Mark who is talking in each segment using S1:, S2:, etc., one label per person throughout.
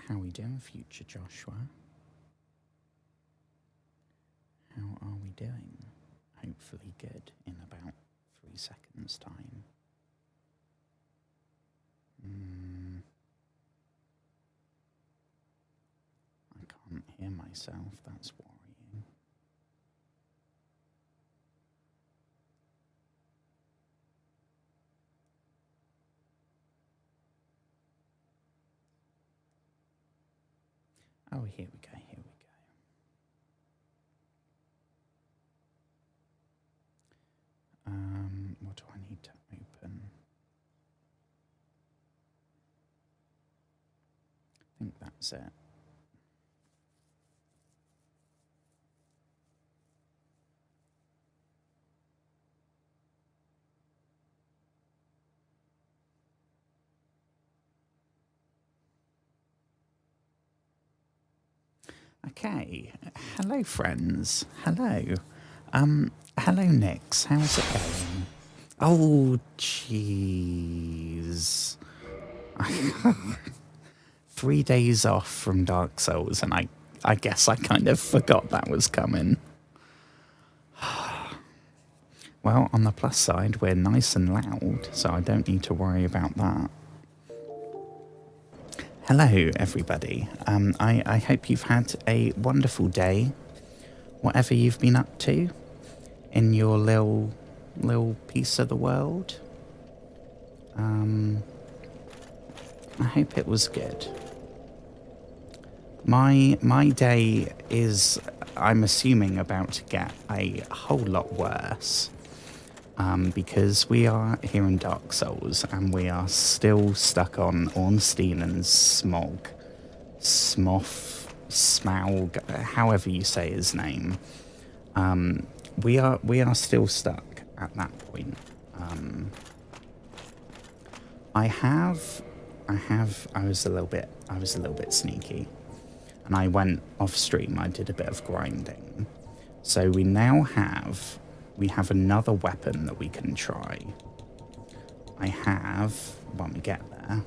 S1: How are we doing, future Joshua? How are we doing? Hopefully good in about 3 seconds' time. I can't hear myself, that's worrying. Oh, here we go, here we go. What do I need to open? I think that's it. Okay, hello friends, hello. Hello Nix, how's it going? Oh, jeez. 3 days off from Dark Souls, and I guess I kind of forgot that was coming. Well, on the plus side, we're nice and loud, so I don't need to worry about that. Hello, everybody. I hope you've had a wonderful day, whatever you've been up to in your little piece of the world. I hope it was good. My day is, I'm assuming, about to get a whole lot worse. Because we are here in Dark Souls and we are still stuck on Ornstein and Smough, however you say his name. We are still stuck at that point. I was a little bit sneaky, and I went off stream. I did a bit of grinding, so we now have. We have another weapon that we can try. I have, when we get there,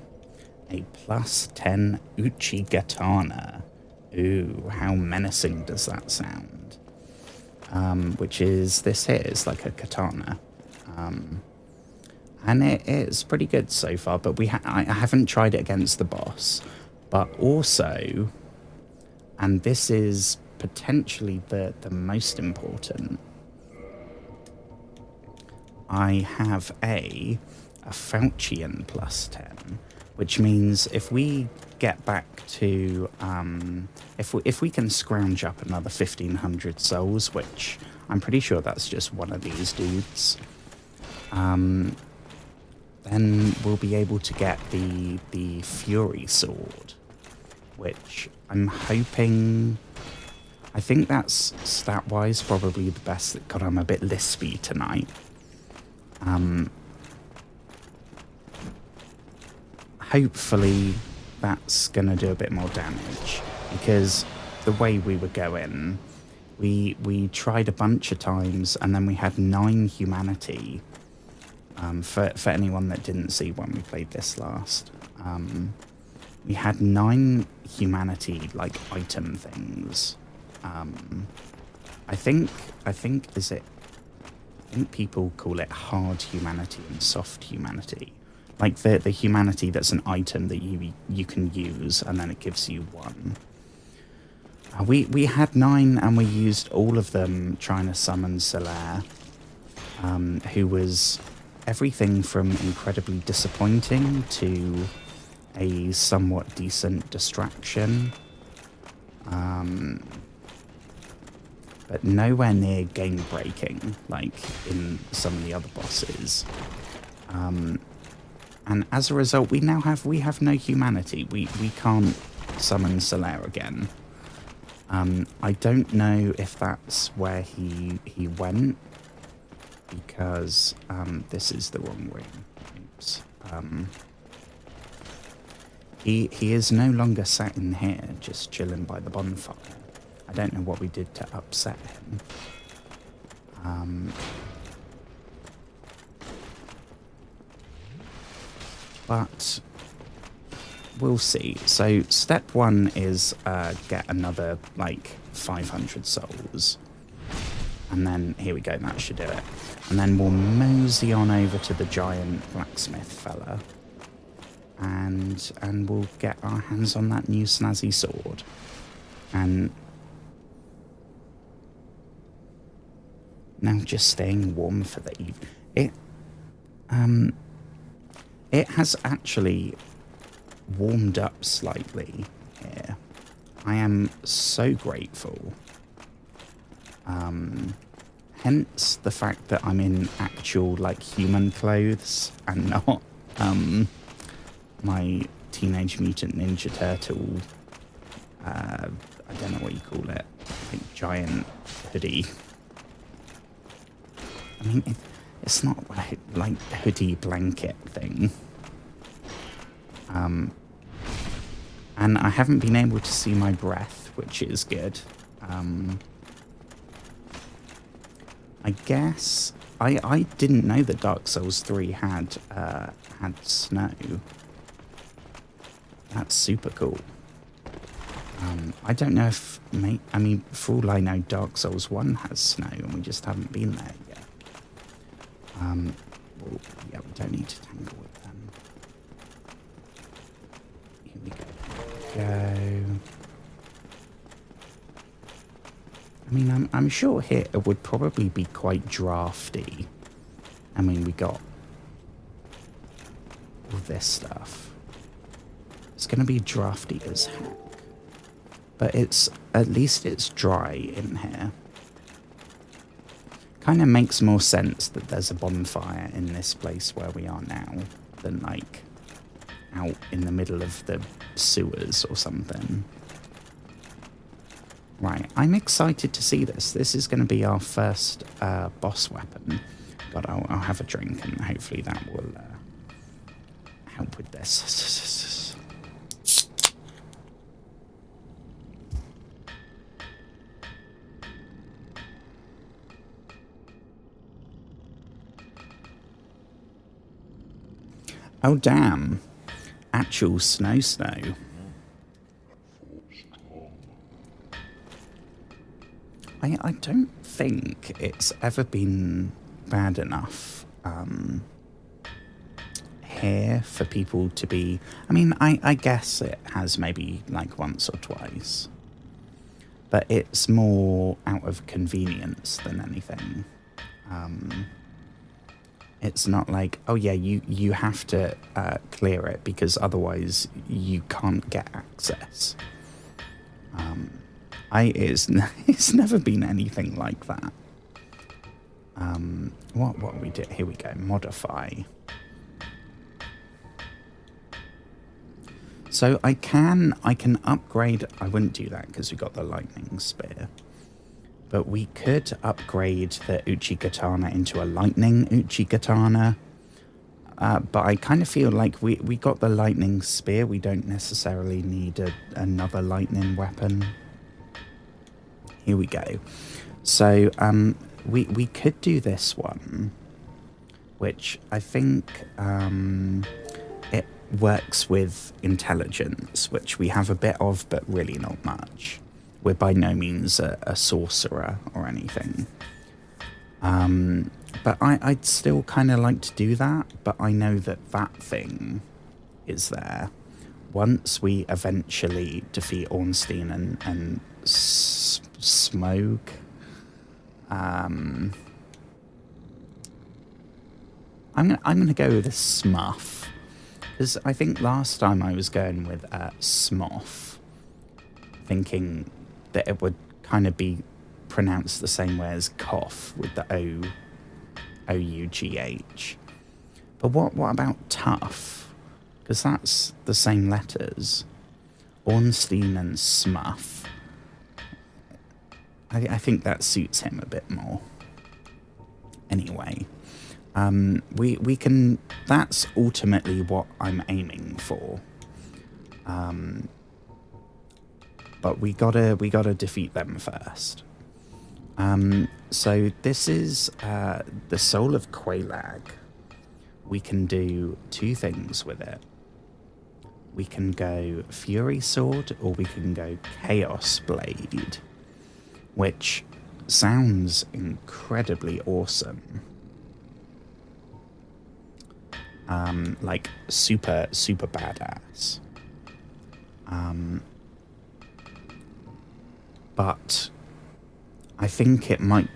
S1: a plus 10 Uchi Katana. Ooh, how menacing does that sound? Which is this here, is like a katana. And it's pretty good so far, but I haven't tried it against the boss. But also, and this is potentially the most important, I have a Faucian plus 10, which means if we get back to, if we can scrounge up another 1,500 souls, which I'm pretty sure that's just one of these dudes, then we'll be able to get the Fury Sword, which I'm hoping, I think that's stat-wise probably the best. God, I'm a bit lispy tonight. Hopefully that's going to do a bit more damage, because the way we were going, we tried a bunch of times and then we had 9 humanity. For anyone that didn't see when we played this last, we had 9 humanity like item things. I think people call it hard humanity and soft humanity. Like the humanity that's an item that you can use and then it gives you 1. We had 9 and we used all of them trying to summon Solaire, who was everything from incredibly disappointing to a somewhat decent distraction. But nowhere near game breaking like in some of the other bosses. And as a result, we have no humanity. We can't summon Solaire again. I don't know if that's where he went, because this is the wrong room. Oops. He is no longer sat in here just chilling by the bonfire. I don't know what we did to upset him. But we'll see. So step 1 is get another like 500 souls. And then, here we go, that should do it. And then we'll mosey on over to the giant blacksmith fella. And we'll get our hands on that new snazzy sword. And now just staying warm for the evening. It has actually warmed up slightly here. I am so grateful. Hence the fact that I'm in actual, like, human clothes and not, my Teenage Mutant Ninja Turtle, I don't know what you call it, I think giant hoodie. I mean, it's not like hoodie blanket thing. And I haven't been able to see my breath, which is good. I guess I didn't know that Dark Souls 3 had snow. That's super cool. I don't know if I mean, for all I know, Dark Souls 1 has snow, and we just haven't been there yet. Well, yeah, we don't need to tangle with them. Here we go. I mean, I'm sure here it would probably be quite drafty. I mean, we got all this stuff. It's going to be drafty as heck. But at least it's dry in here. Kind of makes more sense that there's a bonfire in this place where we are now than, like, out in the middle of the sewers or something. Right, I'm excited to see this. This is going to be our first boss weapon. But I'll have a drink, and hopefully that will help with this. Oh, damn. Actual snow. I don't think it's ever been bad enough here for people to be... I mean, I guess it has maybe like once or twice. But it's more out of convenience than anything. It's not like, oh yeah, you have to clear it because otherwise you can't get access. It's never been anything like that. What we did? Here we go. Modify. So I can upgrade. I wouldn't do that because we got the lightning spear. But we could upgrade the Uchigatana into a lightning Uchigatana. But I kind of feel like we got the lightning spear. We don't necessarily need another lightning weapon. Here we go. So we could do this one, which I think it works with intelligence, which we have a bit of, but really not much. We're by no means a sorcerer or anything. But I'd still kind of like to do that, but I know that thing is there. Once we eventually defeat Ornstein and Smough, I'm gonna go with a Smough, because I think last time I was going with Smough, thinking that it would kind of be pronounced the same way as cough with the O-U-G-H. But what about tough? Because that's the same letters. Ornstein and Smough. I think that suits him a bit more. Anyway, we can... That's ultimately what I'm aiming for. But we gotta defeat them first. So this is the Soul of Quelaag. We can do two things with it. we can go Fury Sword or we can go Chaos Blade, which sounds incredibly awesome. Like super, super badass. But I think it might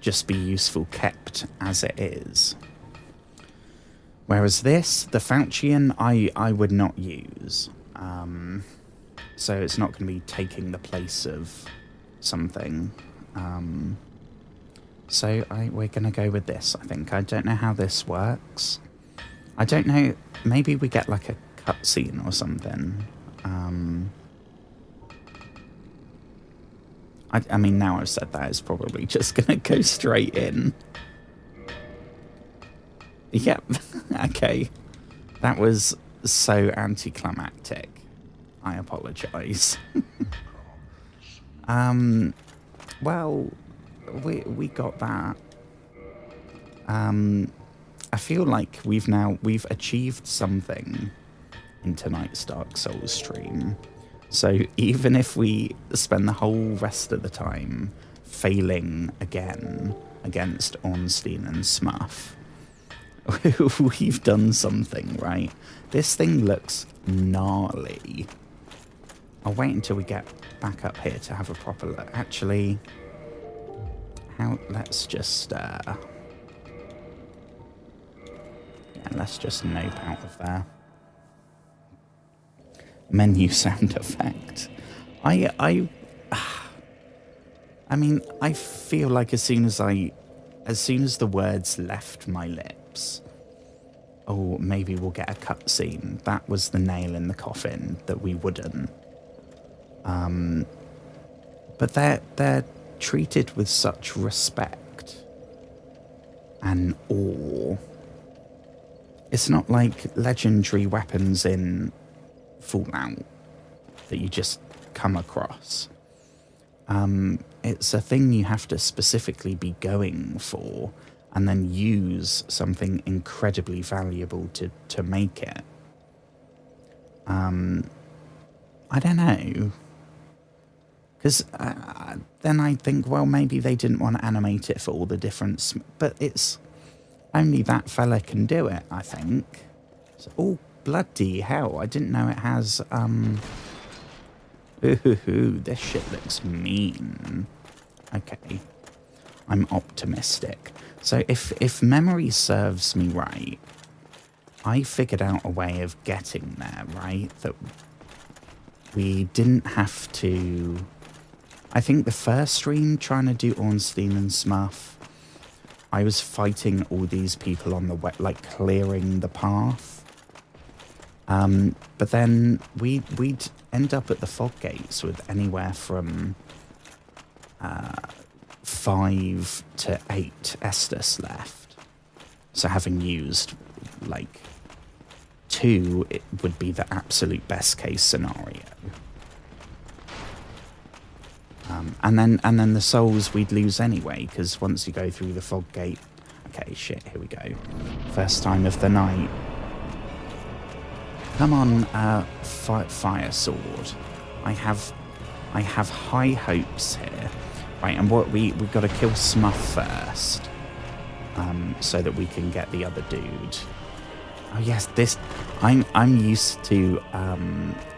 S1: just be useful kept as it is. Whereas this, the Faucian, I would not use. So it's not going to be taking the place of something. So we're going to go with this, I think. I don't know how this works. I don't know, maybe we get like a cutscene or something. I mean, now I've said that, it's probably just going to go straight in. Yep, okay. That was so anticlimactic. I apologise. Well, we got that. I feel like we've achieved something in tonight's Dark Souls stream. So even if we spend the whole rest of the time failing again against Ornstein and Smough, we've done something, right? This thing looks gnarly. I'll wait until we get back up here to have a proper look. Actually, let's just let's just nope out of there. Menu sound effect. I mean, I feel like as soon as the words left my lips, oh, maybe we'll get a cutscene. That was the nail in the coffin that we wouldn't. But they're treated with such respect and awe. It's not like legendary weapons in Fallout that you just come across. It's a thing you have to specifically be going for and then use something incredibly valuable to make it. I don't know. Because then I think, well, maybe they didn't want to animate it for all the different... But it's... Only that fella can do it, I think. So, oh, bloody hell. I didn't know it has... Ooh, this shit looks mean. Okay. I'm optimistic. So if memory serves me right, I figured out a way of getting there, right? That we didn't have to... I think the first stream trying to do Ornstein and Smough, I was fighting all these people on the way, like clearing the path. But then we'd end up at the fog gates with anywhere from 5 to 8 Estus left. So having used like 2, it would be the absolute best case scenario. And then the souls we'd lose anyway, because once you go through the fog gate... Okay, shit, here we go. First time of the night. Come on, fire sword. I have high hopes here. Right, and what we've got to kill Smough first, so that we can get the other dude. Oh yes, this I'm used to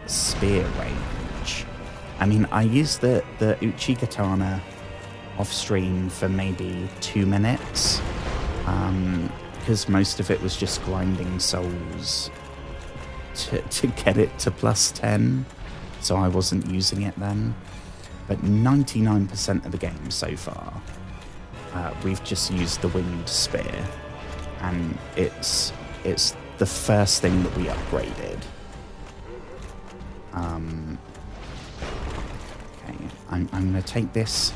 S1: spear range. I mean, I used the Uchigatana off stream for maybe 2 minutes, because most of it was just grinding souls to get it to +10, so I wasn't using it then. But 99% of the game so far, we've just used the winged spear, and it's the first thing that we upgraded. Okay, I'm going to take this.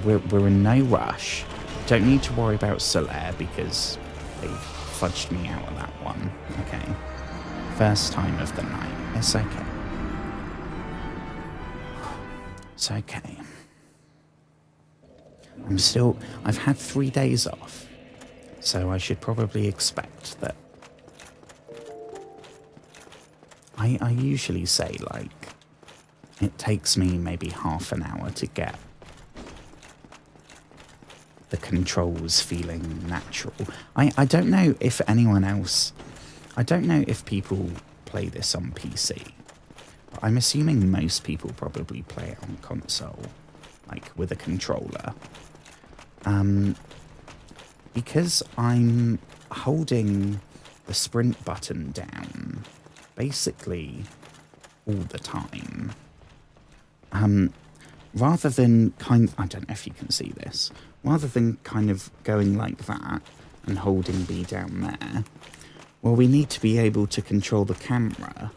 S1: We're in no rush. Don't need to worry about Solaire because they fudged me out of that one. Okay, first time of the night. It's okay. It's okay. I've had 3 days off, so I should probably expect that I usually say, like, it takes me maybe half an hour to get the controls feeling natural. I don't know if anyone else... I don't know if people play this on PC. But I'm assuming most people probably play it on console, like with a controller. Because I'm holding the sprint button down basically all the time. Rather than I don't know if you can see this, rather than kind of going like that and holding B down there, well, we need to be able to control the camera,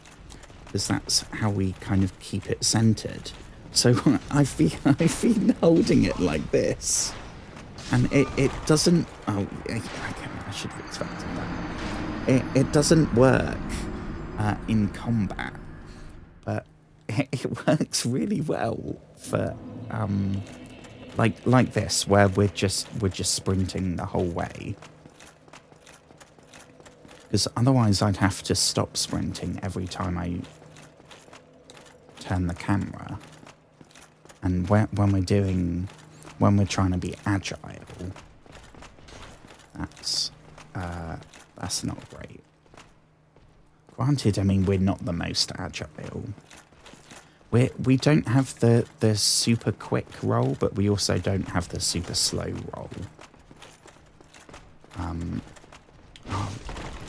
S1: because that's how we kind of keep it centered. So I've been holding it like this, and it doesn't... Oh, I should have expected that. It doesn't work in combat, but it works really well for like this, where we're just sprinting the whole way. Because otherwise I'd have to stop sprinting every time I turn the camera. And when we're trying to be agile, that's not great. Granted, I mean, we're not the most agile. We don't have the super quick roll, but we also don't have the super slow roll. Oh,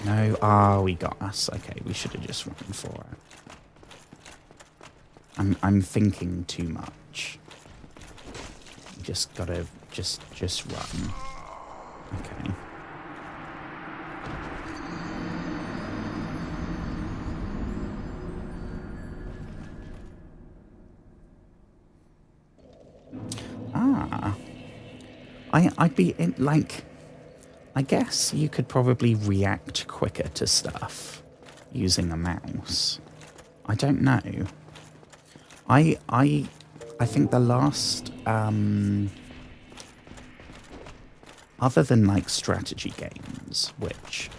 S1: no. Oh, we got us. Okay, we should have just run for it. I'm thinking too much. Just gotta just run. Okay. I'd be in, like, I guess you could probably react quicker to stuff using a mouse. I don't know. I think the last, other than like strategy games, which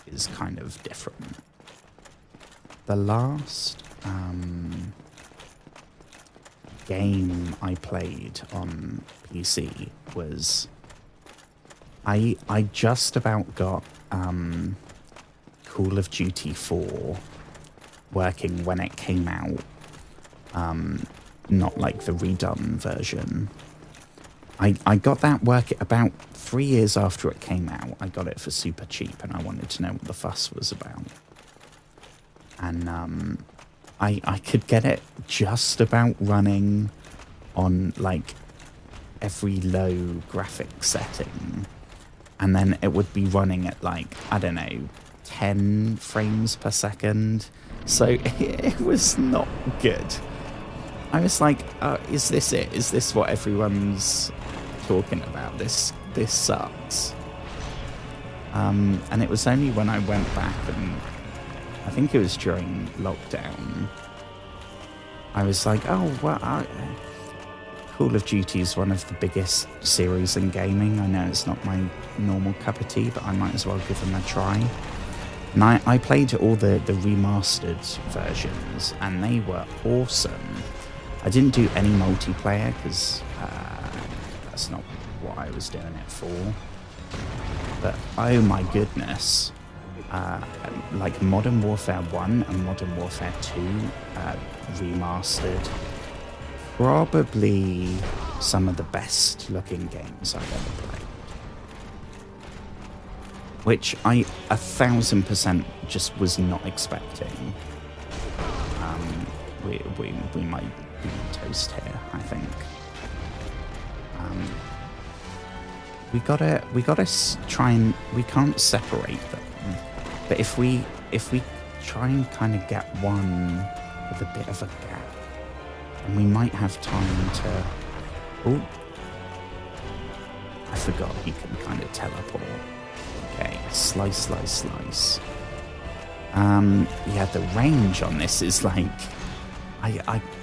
S1: is kind of different, the last game I played on PC was... I just about got Call of Duty 4 working when it came out. Not like the redone version. I got that work about 3 years after it came out. I got it for super cheap and I wanted to know what the fuss was about. And I could get it just about running on like every low graphic setting. And then it would be running at like, I don't know, 10 frames per second. So it was not good. I was like, is this it? Is this what everyone's talking about? This sucks. And it was only when I went back, and I think it was during lockdown, I was like, oh, well, Call of Duty is one of the biggest series in gaming. I know it's not my normal cup of tea, but I might as well give them a try. And I played all the remastered versions, and they were awesome. I didn't do any multiplayer, because that's not what I was doing it for. But oh my goodness. Like Modern Warfare 1 and Modern Warfare 2 remastered. Probably some of the best looking games I've ever played. Which I 1000% just was not expecting. We might be toast here, I think. We gotta try and... We can't separate them. But if we try and kind of get one with a bit of a gap, and we might have time to... Oh, I forgot he can kind of teleport. Okay, slice. Yeah, the range on this is like...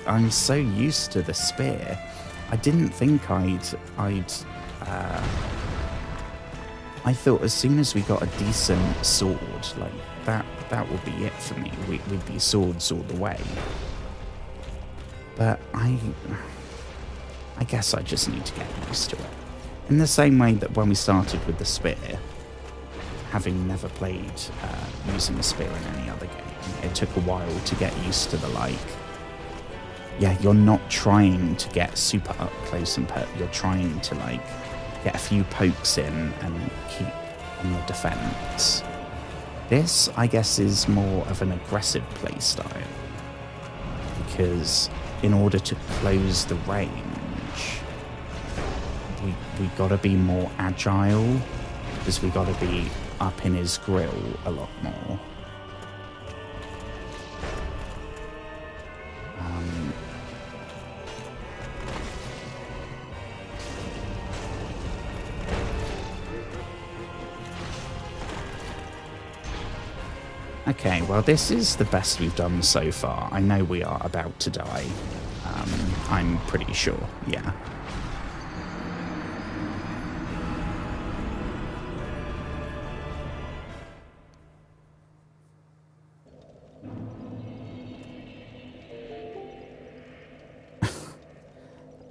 S1: I'm so used to the spear. I didn't think I'd I thought as soon as we got a decent sword, like that would be it for me. We'd be swords all the way. But I guess I just need to get used to it. In the same way that when we started with the spear, having never played using a spear in any other game, it took a while to get used to the yeah, you're not trying to get super up close and you're trying to get a few pokes in and keep on the defense. This, I guess, is more of an aggressive playstyle, because in order to close the range, we got to be more agile, because we got to be up in his grill a lot more. Okay, well, this is the best we've done so far. I know we are about to die. I'm pretty sure, yeah.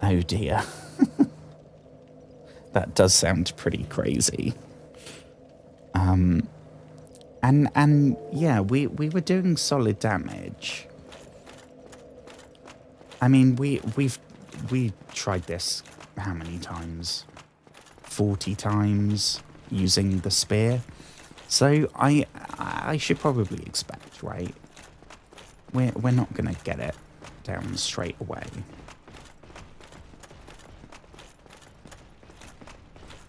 S1: Oh dear. That does sound pretty crazy. And yeah, we were doing solid damage. I mean, we tried this how many times? 40 times using the spear. So I should probably expect, right? We're not gonna get it down straight away.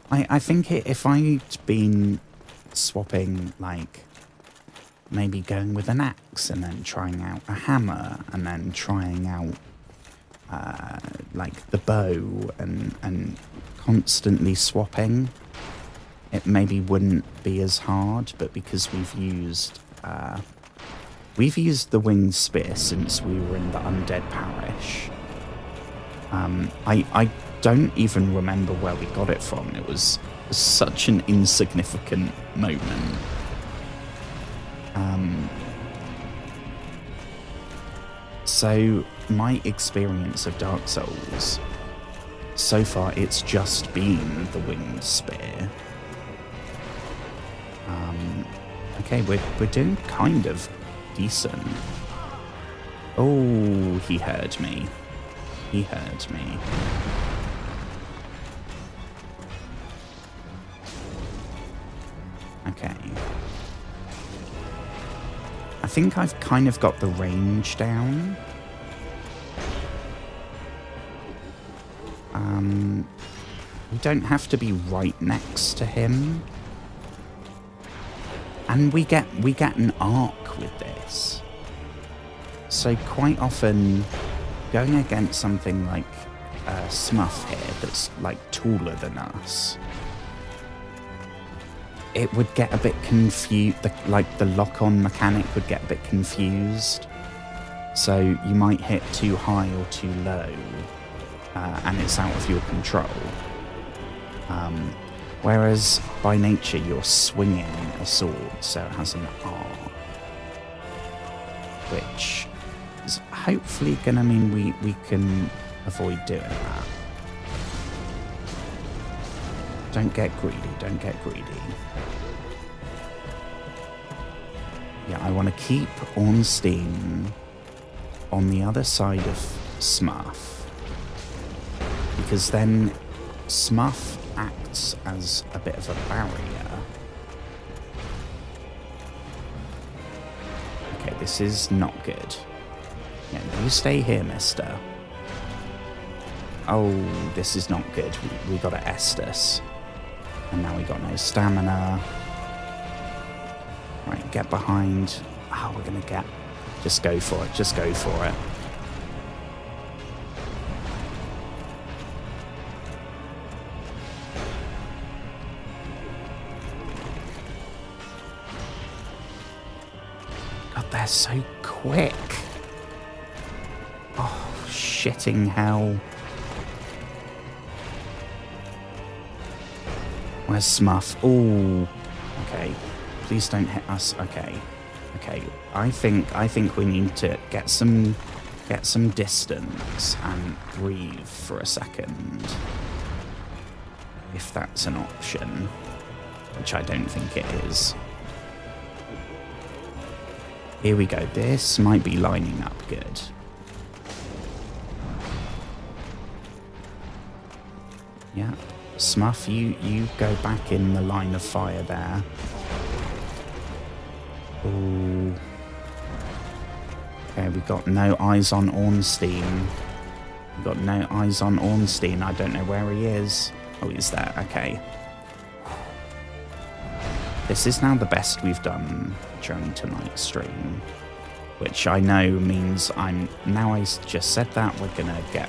S1: I think if I'd been swapping, maybe going with an axe and then trying out a hammer and then trying out the bow and constantly swapping, it maybe wouldn't be as hard. But because we've used the winged spear since we were in the undead parish, I don't even remember where we got it from. It was such an insignificant moment. So my experience of Dark Souls, so far it's just been the winged spear. Okay, we're doing kind of decent. Oh, he heard me. He heard me. Okay. I think I've kind of got the range down. We don't have to be right next to him. And we get an arc with this. So quite often, going against something like Smough here that's taller than us, it would get a bit confused. The lock-on mechanic would get a bit confused. So you might hit too high or too low, and it's out of your control. Whereas by nature you're swinging a sword, so it has an arc, which is hopefully gonna mean we can avoid doing that. Don't get greedy, don't get greedy. Yeah, I want to keep Ornstein on the other side of Smough, because then Smough acts as a bit of a barrier. Okay, this is not good. Yeah, you stay here, mister. Oh, this is not good. We got to Estus. And now we got no stamina. Right, get behind. Oh, we're going to get... Just go for it. Just go for it. God, they're so quick. Oh, shitting hell. Where's Smough? Oh, okay. Please don't hit us. Okay. Okay. I think we need to get some distance and breathe for a second. If that's an option, which I don't think it is. Here we go. This might be lining up good. Yeah. Smough, you go back in the line of fire there. Ooh. Okay, we got no eyes on Ornstein. We got no eyes on Ornstein. I don't know where he is. Oh, he's there. Okay. This is now the best we've done during tonight's stream, which I know means now I just said that, we're gonna get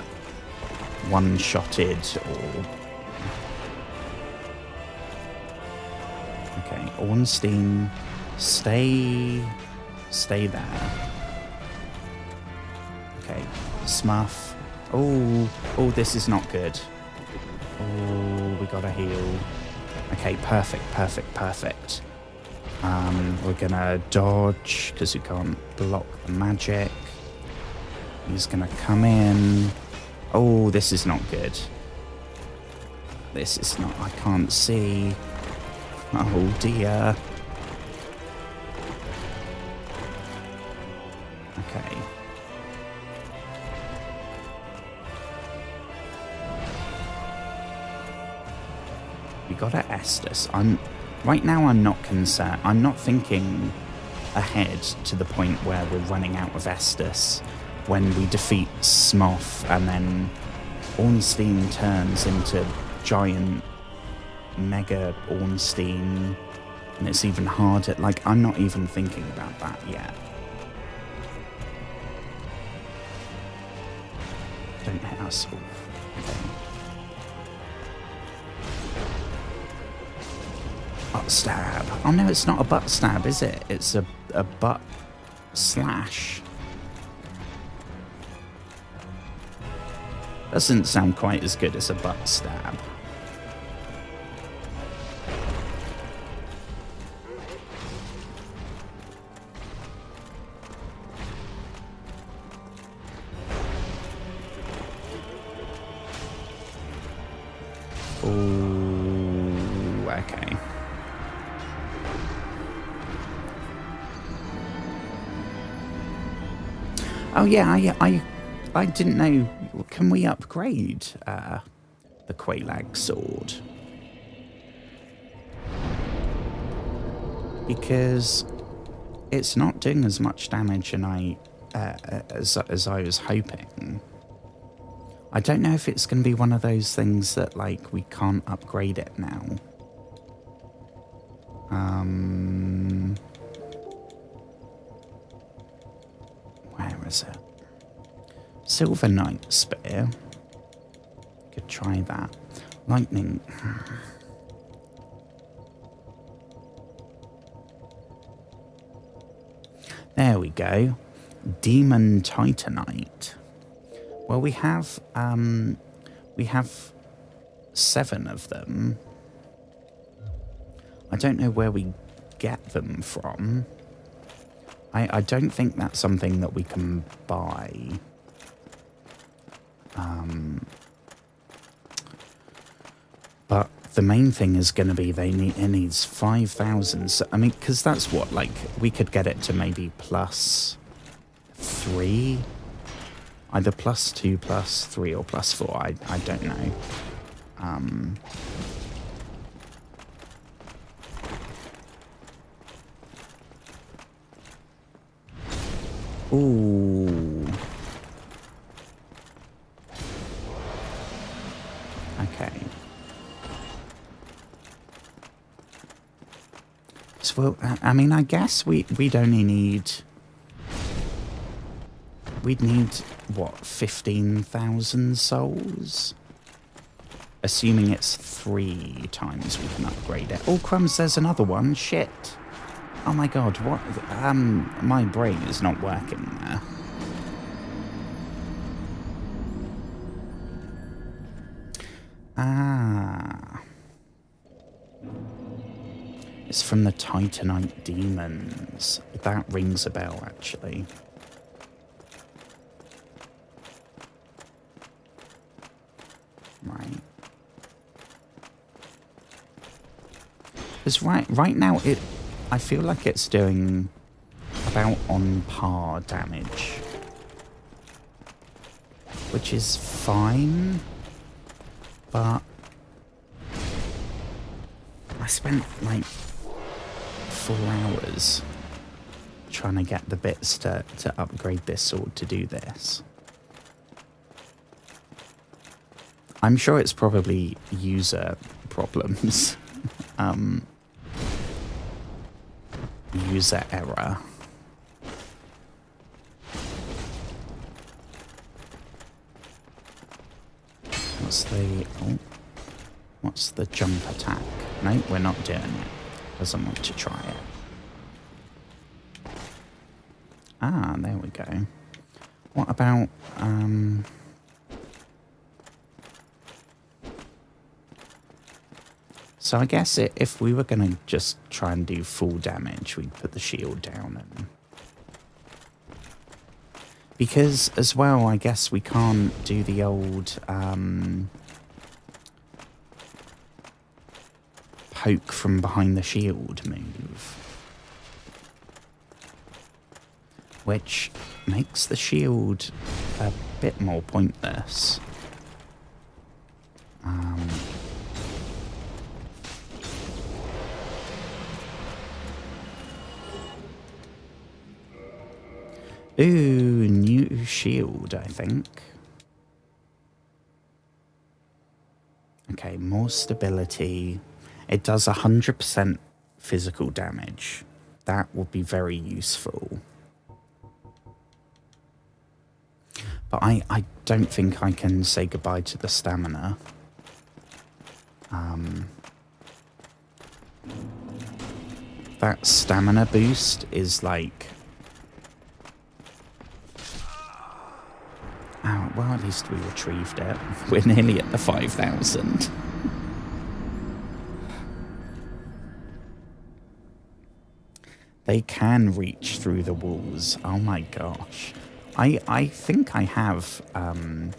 S1: one-shotted or... Okay, Ornstein, stay there. Okay, Smough. Oh, this is not good. Oh, we gotta heal. Okay, perfect. We're gonna dodge, because we can't block the magic. He's gonna come in. Oh, this is not good. This is not... I can't see. Oh, dear. Okay. We gotta Estus. Right now I'm not concerned. I'm not thinking ahead to the point where we're running out of Estus when we defeat Smough and then Ornstein turns into giant mega Ornstein and it's even harder. Like, I'm not even thinking about that yet. Don't hit us. Okay. Butt stab. Oh no, it's not a butt stab, is it? It's a butt slash. Doesn't sound quite as good as a butt stab. Oh, okay. Oh yeah, I didn't know. Can we upgrade the Quelaag sword? Because it's not doing as much damage as I was hoping. I don't know if it's going to be one of those things that, like, we can't upgrade it now. Where is it? Silver Knight Spear. Could try that. Lightning. There we go. Demon Titanite. Well, we have 7 of them. I don't know where we get them from. I don't think that's something that we can buy. But the main thing is going to be it needs 5,000. So, I mean, because that's what, like, we could get it to maybe +3. Either +2, +3, or +4. I don't know. Ooh. Okay. So, I mean, I guess we'd only need... We'd need, what, 15,000 souls? Assuming it's 3 times we can upgrade it. Oh, crumbs, there's another one. Shit. Oh my god, what? My brain is not working there. Ah. It's from the Titanite demons. That rings a bell, actually. Right. Because right now, I feel like it's doing about on par damage. Which is fine. But I spent like 4 hours trying to get the bits to upgrade this sword to do this. I'm sure it's probably user problems. User error. What's the jump attack? No, we're not doing it. Doesn't want to try it. Ah, there we go. What about so I guess if we were going to just try and do full damage, we'd put the shield down. And because as well, I guess we can't do the old poke from behind the shield move. Which makes the shield a bit more pointless. Ooh, new shield, I think. Okay, more stability. It does 100% physical damage. That would be very useful. But I don't think I can say goodbye to the stamina. That stamina boost is like... Oh, well, at least we retrieved it. We're nearly at the 5,000. They can reach through the walls. Oh my gosh. I think I have... I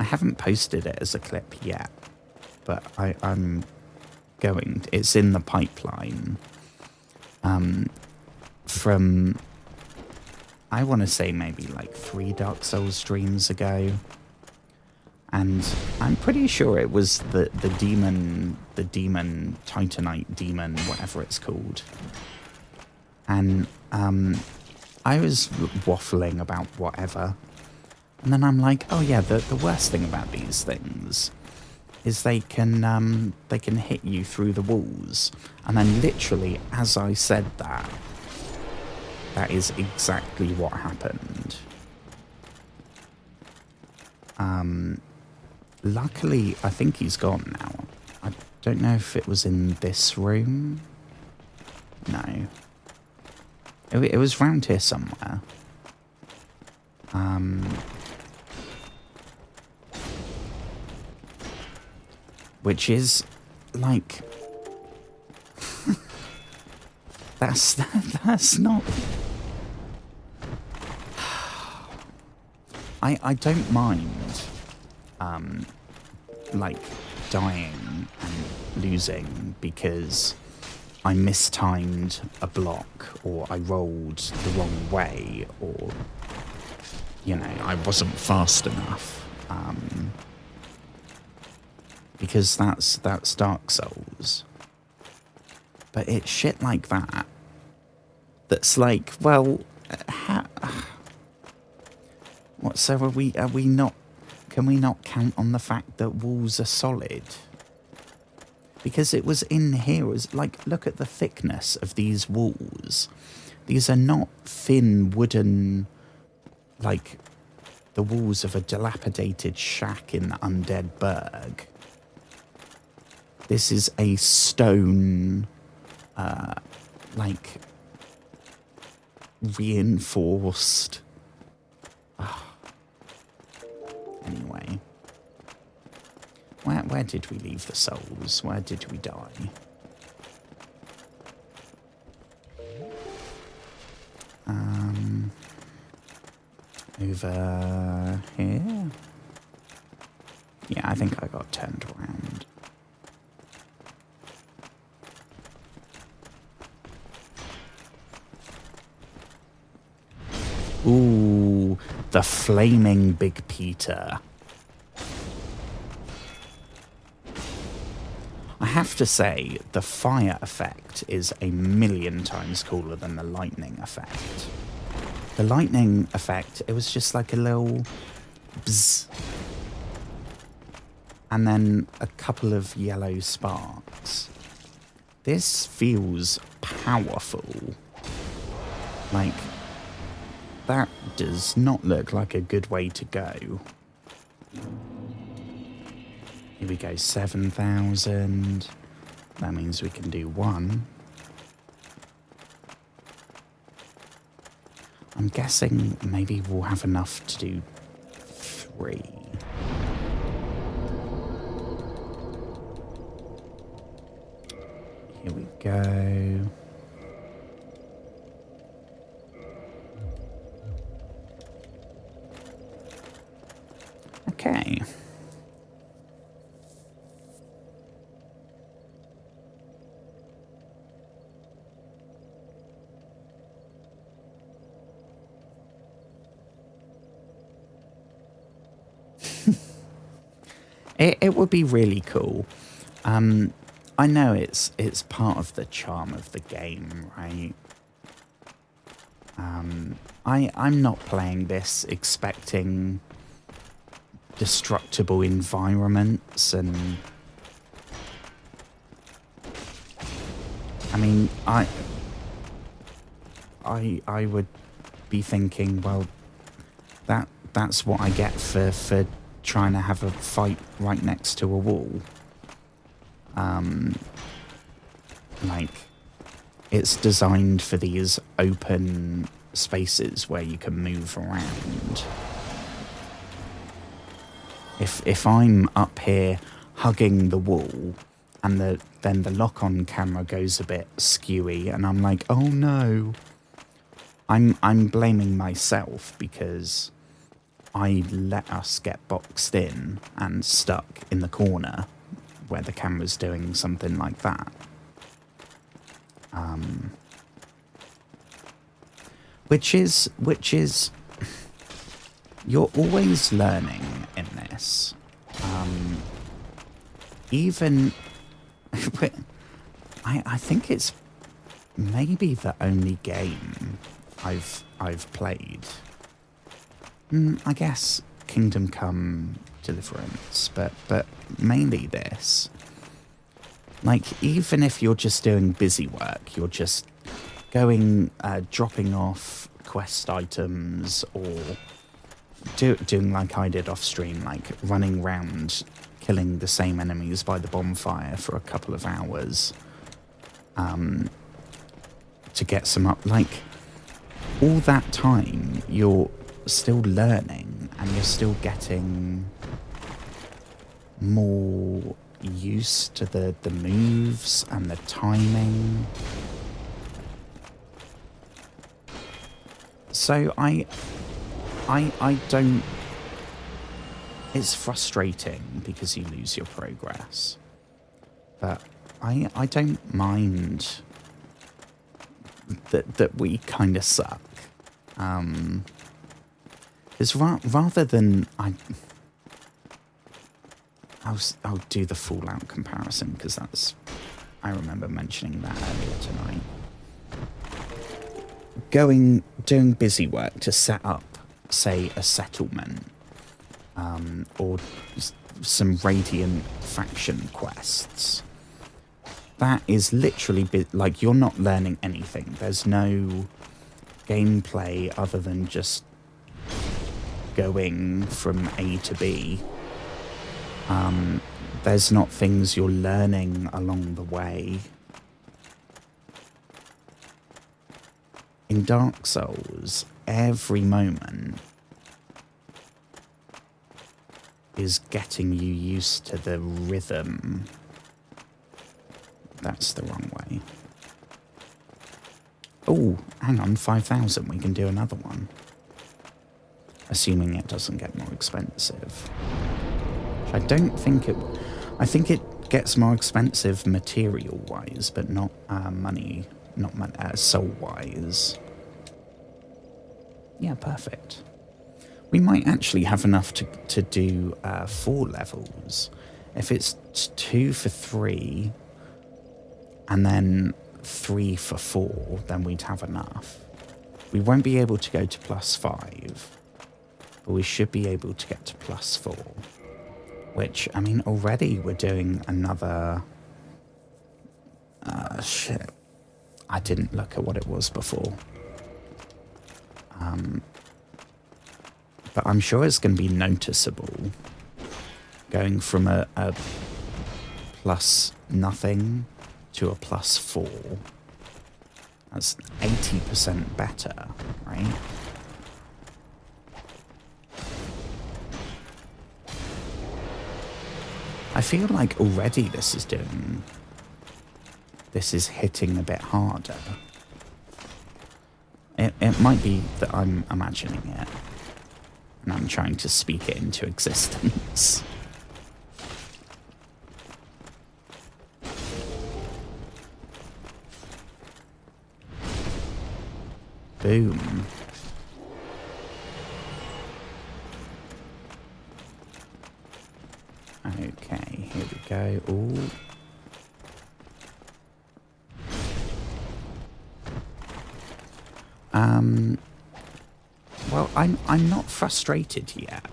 S1: haven't posted it as a clip yet. But I'm going... It's in the pipeline. From... I want to say maybe like 3 Dark Souls streams ago. And I'm pretty sure it was the demon, Titanite demon, whatever it's called. And I was waffling about whatever. And then I'm like, oh yeah, the worst thing about these things is they can hit you through the walls. And then literally, as I said that, that is exactly what happened. Luckily, I think he's gone now. I don't know if it was in this room. No. It was round here somewhere. Which is, like... that's not... I don't mind, like, dying and losing because I mistimed a block or I rolled the wrong way or, you know, I wasn't fast enough. Because that's Dark Souls. But it's shit like that that's like, well, what? So are we not? Can we not count on the fact that walls are solid? Because it was in here. It was like, look at the thickness of these walls. These are not thin wooden, like the walls of a dilapidated shack in the Undead Burg. This is a stone, like, reinforced. Anyway. Where did we leave the souls? Where did we die? over here. Yeah, I think I got turned around. Ooh, the flaming Big Peter. I have to say, the fire effect is a million times cooler than the lightning effect. The lightning effect, it was just like a little bzz. And then a couple of yellow sparks. This feels powerful. Like, that does not look like a good way to go. Here we go, 7,000. That means we can do 1. I'm guessing maybe we'll have enough to do 3. Here we go. Okay. It would be really cool. I know it's part of the charm of the game, right? I'm not playing this expecting destructible environments, and I mean I would be thinking, well, that's what I get for trying to have a fight right next to a wall. Like, it's designed for these open spaces where you can move around. If I'm up here hugging the wall and then the lock-on camera goes a bit skewy and I'm like, oh no, I'm blaming myself because I let us get boxed in and stuck in the corner where the camera's doing something like that. Which is you're always learning in this. Even I think it's maybe the only game I've played. I guess Kingdom Come Deliverance, but mainly this. Like, even if you're just doing busy work, you're just going, dropping off quest items, or doing like I did off stream, like running around killing the same enemies by the bonfire for a couple of hours, to get some up. Like, all that time you're still learning and you're still getting more used to the moves and the timing. So I don't... It's frustrating because you lose your progress. But I don't mind that we kind of suck. Because rather than... I'll do the Fallout comparison because that's... I remember mentioning that earlier tonight. Doing busy work to set up, say, a settlement, or some Radiant faction quests. That is literally like, you're not learning anything. There's no gameplay other than just going from A to B. There's not things you're learning along the way. In Dark Souls, every moment is getting you used to the rhythm. That's the wrong way. Oh, hang on, 5,000. We can do another one. assuming it doesn't get more expensive. I don't think it... I think it gets more expensive material-wise, but not soul-wise. Yeah, perfect. We might actually have enough to do 4 levels. If it's 2 for 3, and then 3 for 4, then we'd have enough. We won't be able to go to +5, but we should be able to get to +4. Which, I mean, already we're doing another... shit. I didn't look at what it was before. But I'm sure it's going to be noticeable. Going from a +0 to a +4. That's 80% better, right? I feel like already this is hitting a bit harder. It might be that I'm imagining it, and I'm trying to speak it into existence. Boom. Okay, here we go. Ooh. Well, I'm not frustrated yet.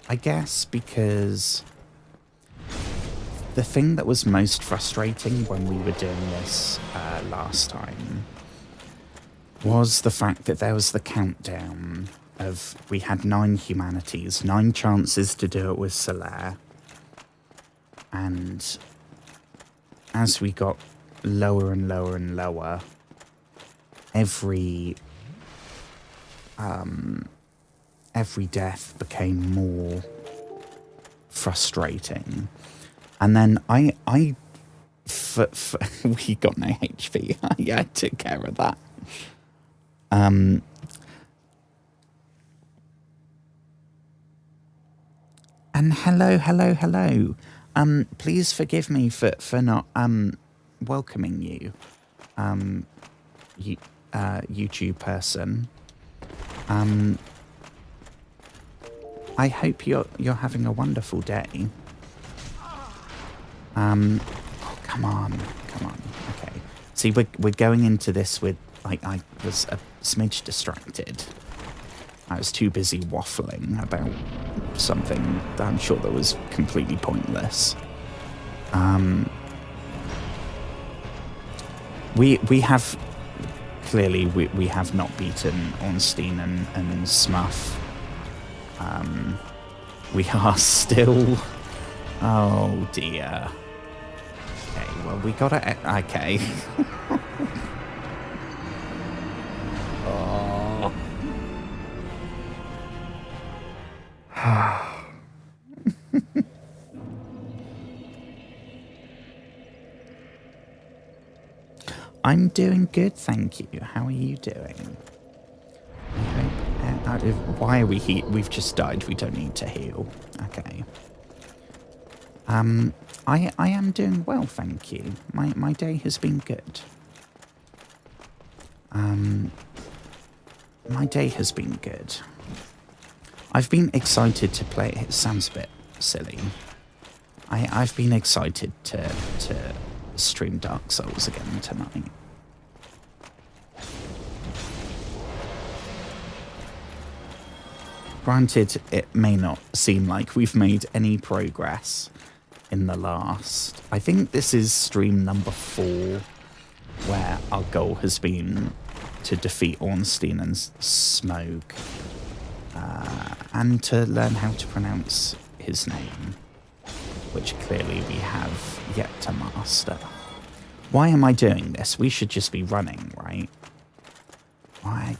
S1: I guess because the thing that was most frustrating when we were doing this last time was the fact that there was the countdown of we had 9 humanities, 9 chances to do it with Solaire. And as we got lower and lower and lower, every death became more frustrating. And then we got no HP. Yeah, I took care of that. And hello. Please forgive me for not welcoming you, YouTube person. I hope you're having a wonderful day. Oh, come on. Okay. See, we're going into this with, like, I was a smidge distracted. I was too busy waffling about something that I'm sure that was completely pointless. We have clearly we have not beaten Ornstein and Smough. We are still... Oh dear. Okay, well we gotta... Okay. Oh. I'm doing good, thank you. How are you doing? Why are we here? We've just died. We don't need to heal. Okay. I am doing well, thank you. My day has been good. My day has been good. I've been excited to play. It sounds a bit silly. I've been excited to stream Dark Souls again tonight. Granted, it may not seem like we've made any progress in the last... I think this is stream number 4, where our goal has been to defeat Ornstein and Smough, and to learn how to pronounce his name, which clearly we have yet to master. Why am I doing this? We should just be running, right? Why?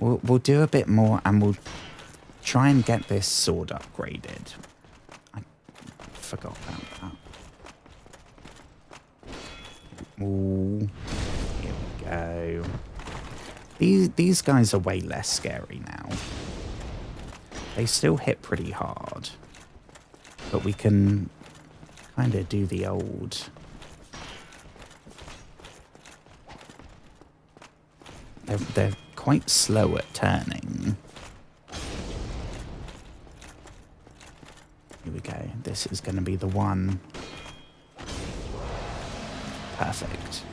S1: We'll do a bit more, and we'll try and get this sword upgraded. I forgot about that. Ooh, here we go. These guys are way less scary now. They still hit pretty hard, but we can kind of do the old... They're quite slow at turning. Here we go. This is going to be the one. Perfect.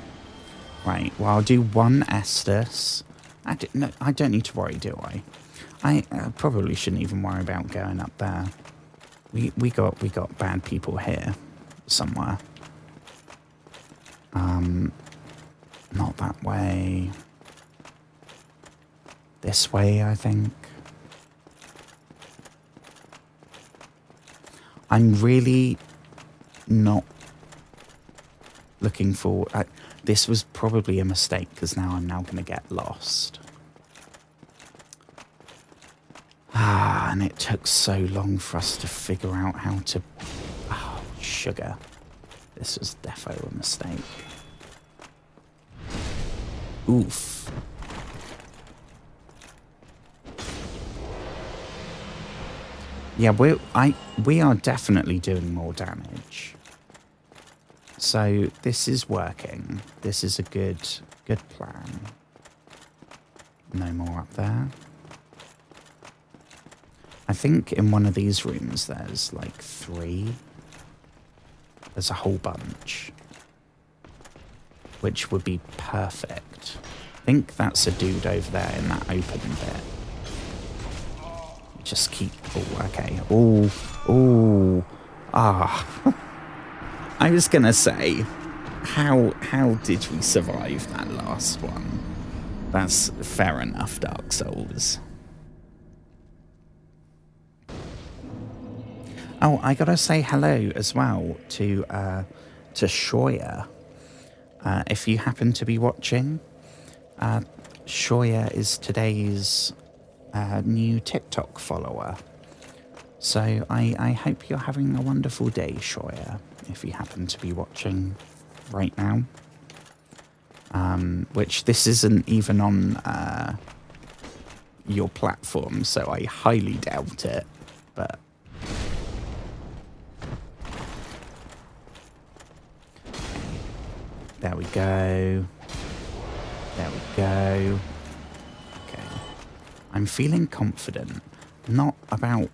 S1: Right, well, I'll do one Estus. I don't need to worry, do I? I probably shouldn't even worry about going up there. We got bad people here somewhere. Not that way. This way, I think. I'm really not looking for... this was probably a mistake, because now I'm going to get lost. And it took so long for us to figure out how to... Oh, sugar. This was defo a mistake. Oof. Yeah, we are definitely doing more damage. So this is working. This is a good plan. No more up there. I think in one of these rooms there's like 3. There's a whole bunch. Which would be perfect. I think that's a dude over there in that open bit. Just keep... Oh, okay. Oh. Ah. I was going to say, how did we survive that last one? That's fair enough, Dark Souls. Oh, I got to say hello as well to Shoya. If you happen to be watching, Shoya is today's... new TikTok follower. So I hope you're having a wonderful day, Shoya, if you happen to be watching right now. Which this isn't even on your platform, so I highly doubt it, but... There we go. There we go. I'm feeling confident, not about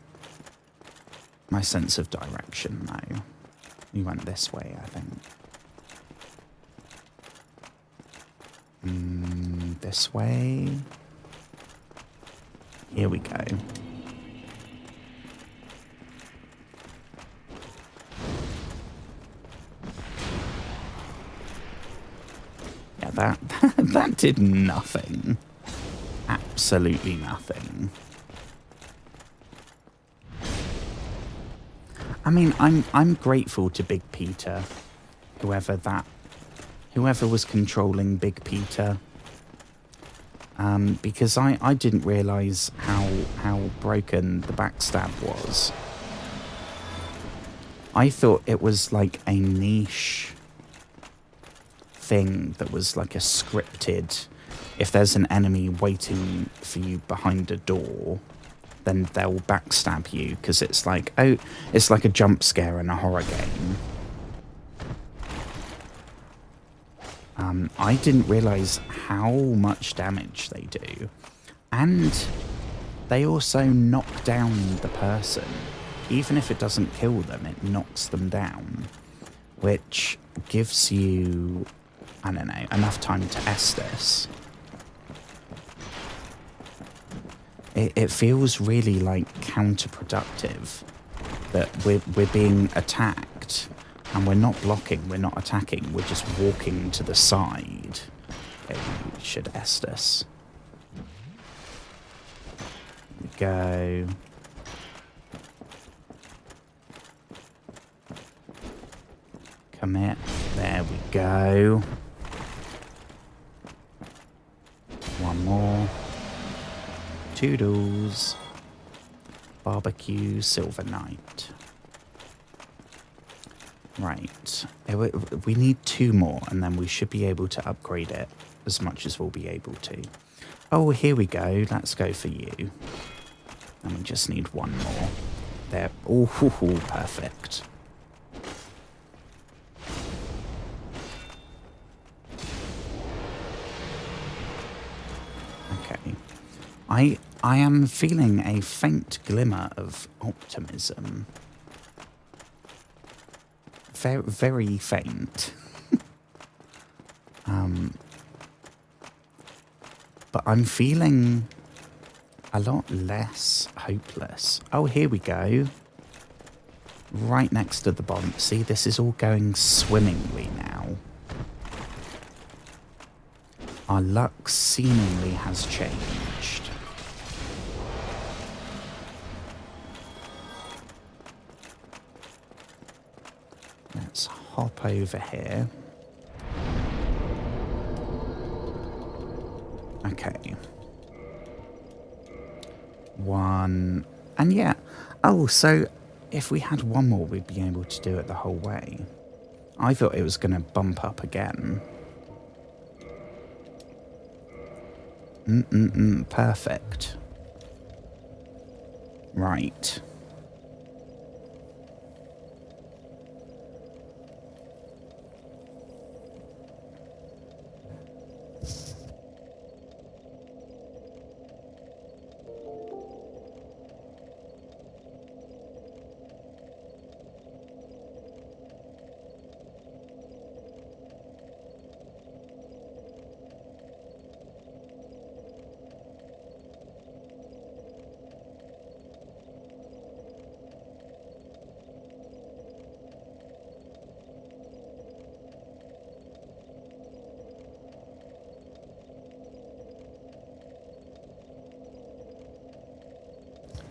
S1: my sense of direction, though. We went this way, I think. This way. Here we go. Yeah, that did nothing. Absolutely nothing. I mean, I'm grateful to Big Peter, whoever was controlling Big Peter, because I didn't realise how broken the backstab was. I thought it was like a niche thing that was like a scripted. If there's an enemy waiting for you behind a door, then they'll backstab you, because it's like, oh, it's like a jump scare in a horror game. I didn't realise how much damage they do. And they also knock down the person. Even if it doesn't kill them, it knocks them down. Which gives you, I don't know, enough time to Estus. It feels really like counterproductive that we're being attacked and we're not blocking, we're not attacking, we're just walking to the side. Okay, we should Estus. Here we go. Commit. There we go. One more. Toodles. Barbecue Silver Knight. Right. We need 2 more, and then we should be able to upgrade it as much as we'll be able to. Oh, here we go. Let's go for you. And we just need 1 more. There. Oh, perfect. Okay. I am feeling a faint glimmer of optimism. Very, very faint. But I'm feeling a lot less hopeless. Oh, here we go. Right next to the bomb. See, this is all going swimmingly now. Our luck seemingly has changed. Let's hop over here. Okay. 1. And yeah. Oh, so if we had 1 more, we'd be able to do it the whole way. I thought it was going to bump up again. Perfect. Right.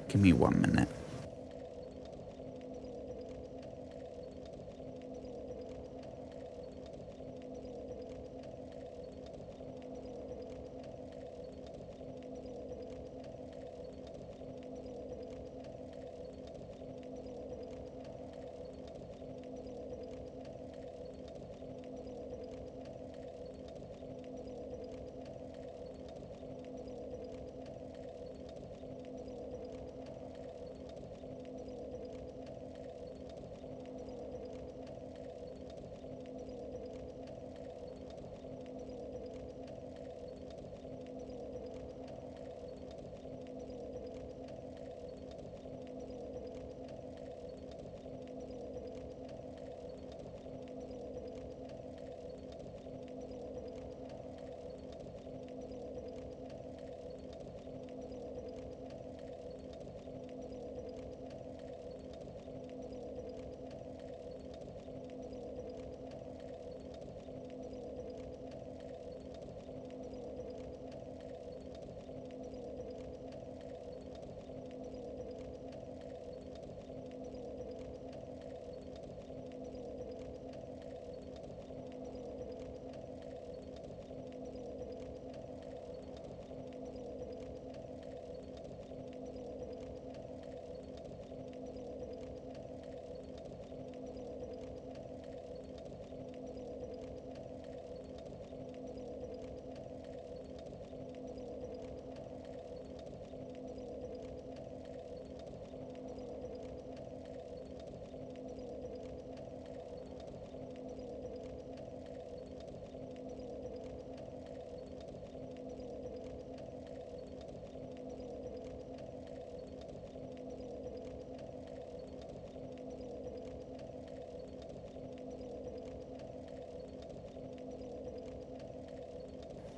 S1: Give me 1 minute.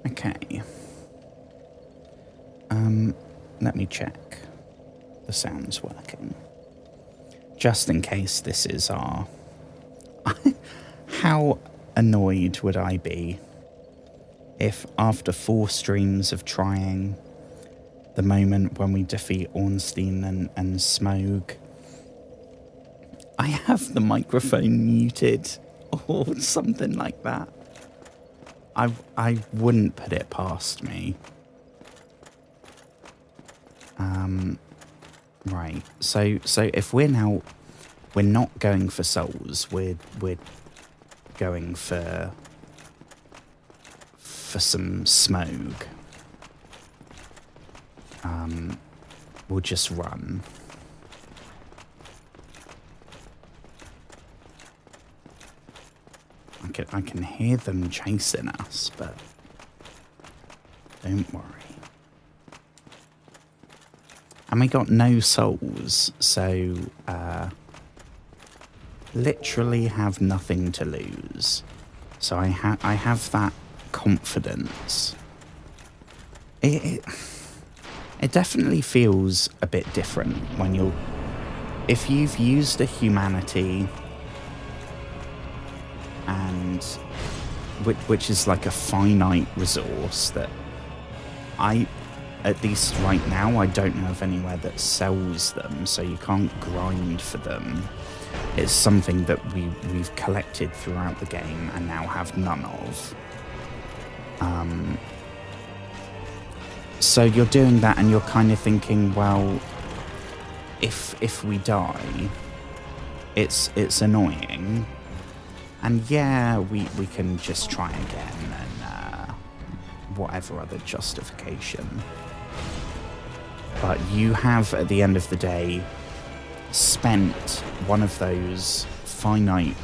S1: Okay. Let me check the sound's working. Just in case this is our... How annoyed would I be if after 4 streams of trying, the moment when we defeat Ornstein and Smough, I have the microphone muted or something like that. I wouldn't put it past me. Right. So if we're now we're not going for souls. We're going for some smoke. We'll just run. I can hear them chasing us, but don't worry. And we got no souls, so literally have nothing to lose. So I have that confidence. It definitely feels a bit different when if you've used a humanity, and which is like a finite resource that at least right now, I don't know of anywhere that sells them, so you can't grind for them. It's something that we've collected throughout the game and now have none of. So you're doing that and you're kind of thinking, well, if we die, it's annoying. And yeah, we can just try again and whatever other justification. But you have, at the end of the day, spent one of those finite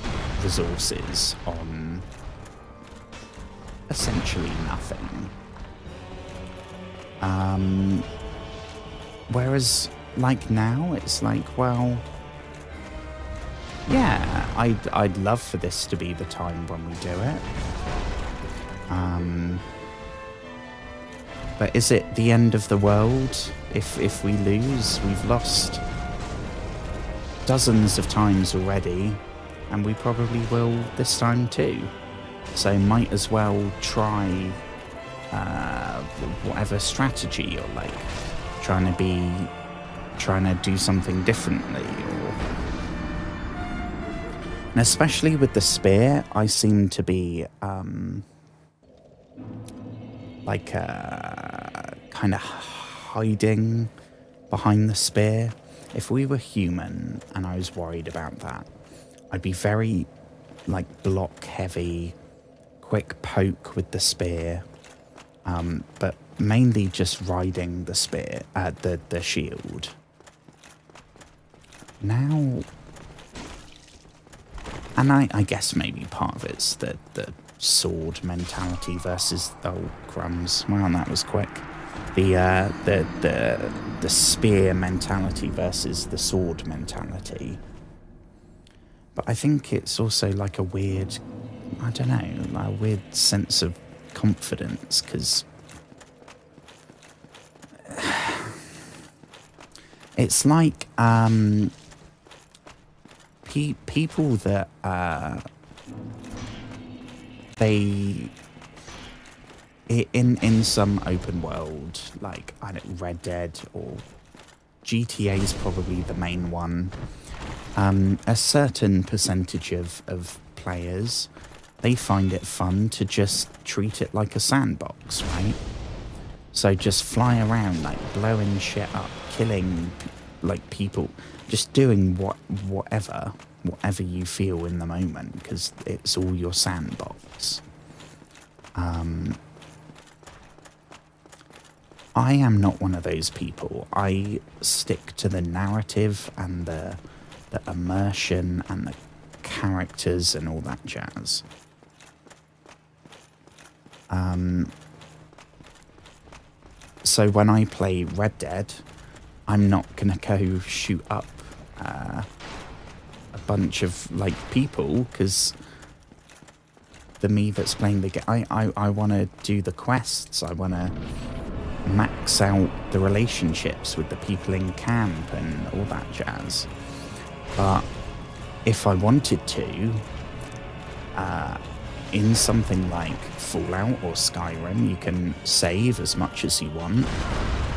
S1: resources on essentially nothing. Whereas, like now, it's like, well, yeah, I'd love for this to be the time when we do it. But is it the end of the world if we lose? We've lost dozens of times already, and we probably will this time too. So might as well try whatever strategy you're like, trying to do something differently, and especially with the spear, I seem to be kind of hiding behind the spear. If we were human and I was worried about that, I'd be very block heavy, quick poke with the spear, but mainly just riding the spear, the shield. Now, and I guess maybe part of it's the sword mentality versus, oh crumbs, wow, that was quick. The spear mentality versus the sword mentality. But I think it's also like a weird, I don't know, a weird sense of confidence, because it's like people that they in some open world, like I don't know, Red Dead or GTA is probably the main one. A certain percentage of players, they find it fun to just treat it like a sandbox, right? So just fly around, blowing shit up, killing people, just doing whatever you feel in the moment, because it's all your sandbox. I am not one of those people. I stick to the narrative and the immersion and the characters and all that jazz. So when I play Red Dead, I'm not gonna go shoot up a bunch of people, because the me that's playing the game, I want to do the quests. I want to max out the relationships with the people in camp and all that jazz. But if I wanted to, in something like Fallout or Skyrim, you can save as much as you want.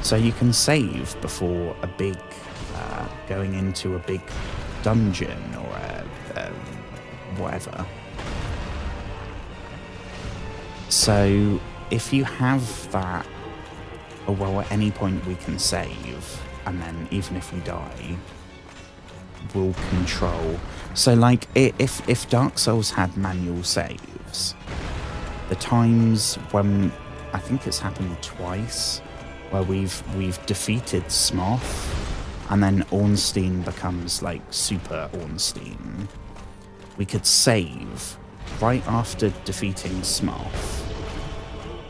S1: So you can save before a big, going into a big dungeon or whatever. So if you have that, well, at any point we can save, and then even if we die, will control. So like if Dark Souls had manual saves, the times when I think it's happened twice where we've defeated Smough and then Ornstein becomes like Super Ornstein, we could save right after defeating Smough,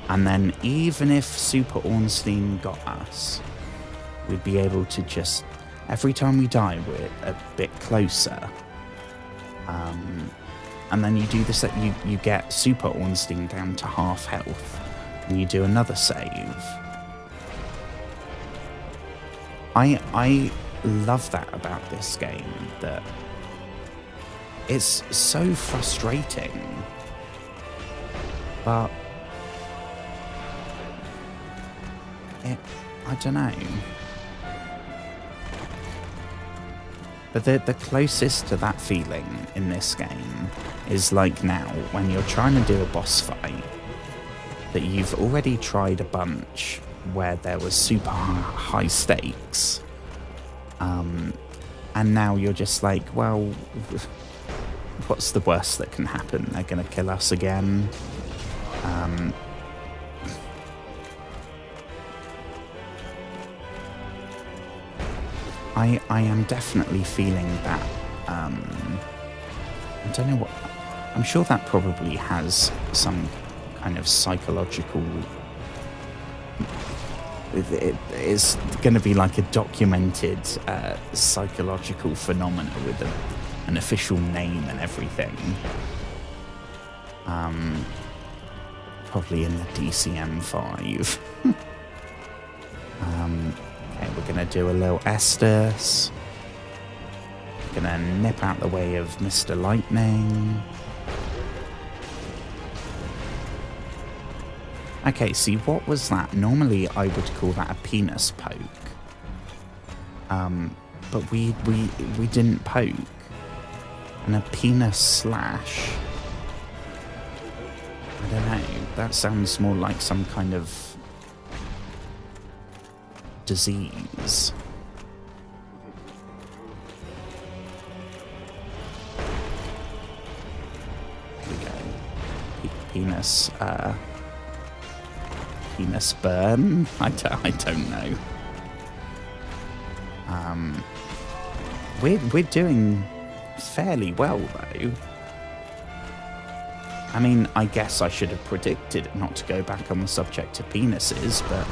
S1: and then even if Super Ornstein got us, we'd be able to just, every time we die, we're a bit closer. And then you do this, you get Super Ornstein down to half health, and you do another save. I love that about this game, that it's so frustrating, but I don't know. But the closest to that feeling in this game is like now, when you're trying to do a boss fight that you've already tried a bunch where there was super high stakes, and now you're just like, well, what's the worst that can happen? They're gonna kill us again. I am definitely feeling that. I don't know what. I'm sure that probably has some kind of psychological. It is going to be like a documented psychological phenomena with an official name and everything. Probably in the DCM5. Okay, we're going to do a little Estus. Going to nip out the way of Mr. Lightning. Okay, see, what was that? Normally I would call that a penis poke. But we didn't poke. And a penis slash. I don't know. That sounds more like some kind of disease. Here we go. Penis, penis burn? I don't know. We're doing fairly well though. I mean, I guess I should have predicted not to go back on the subject of penises, but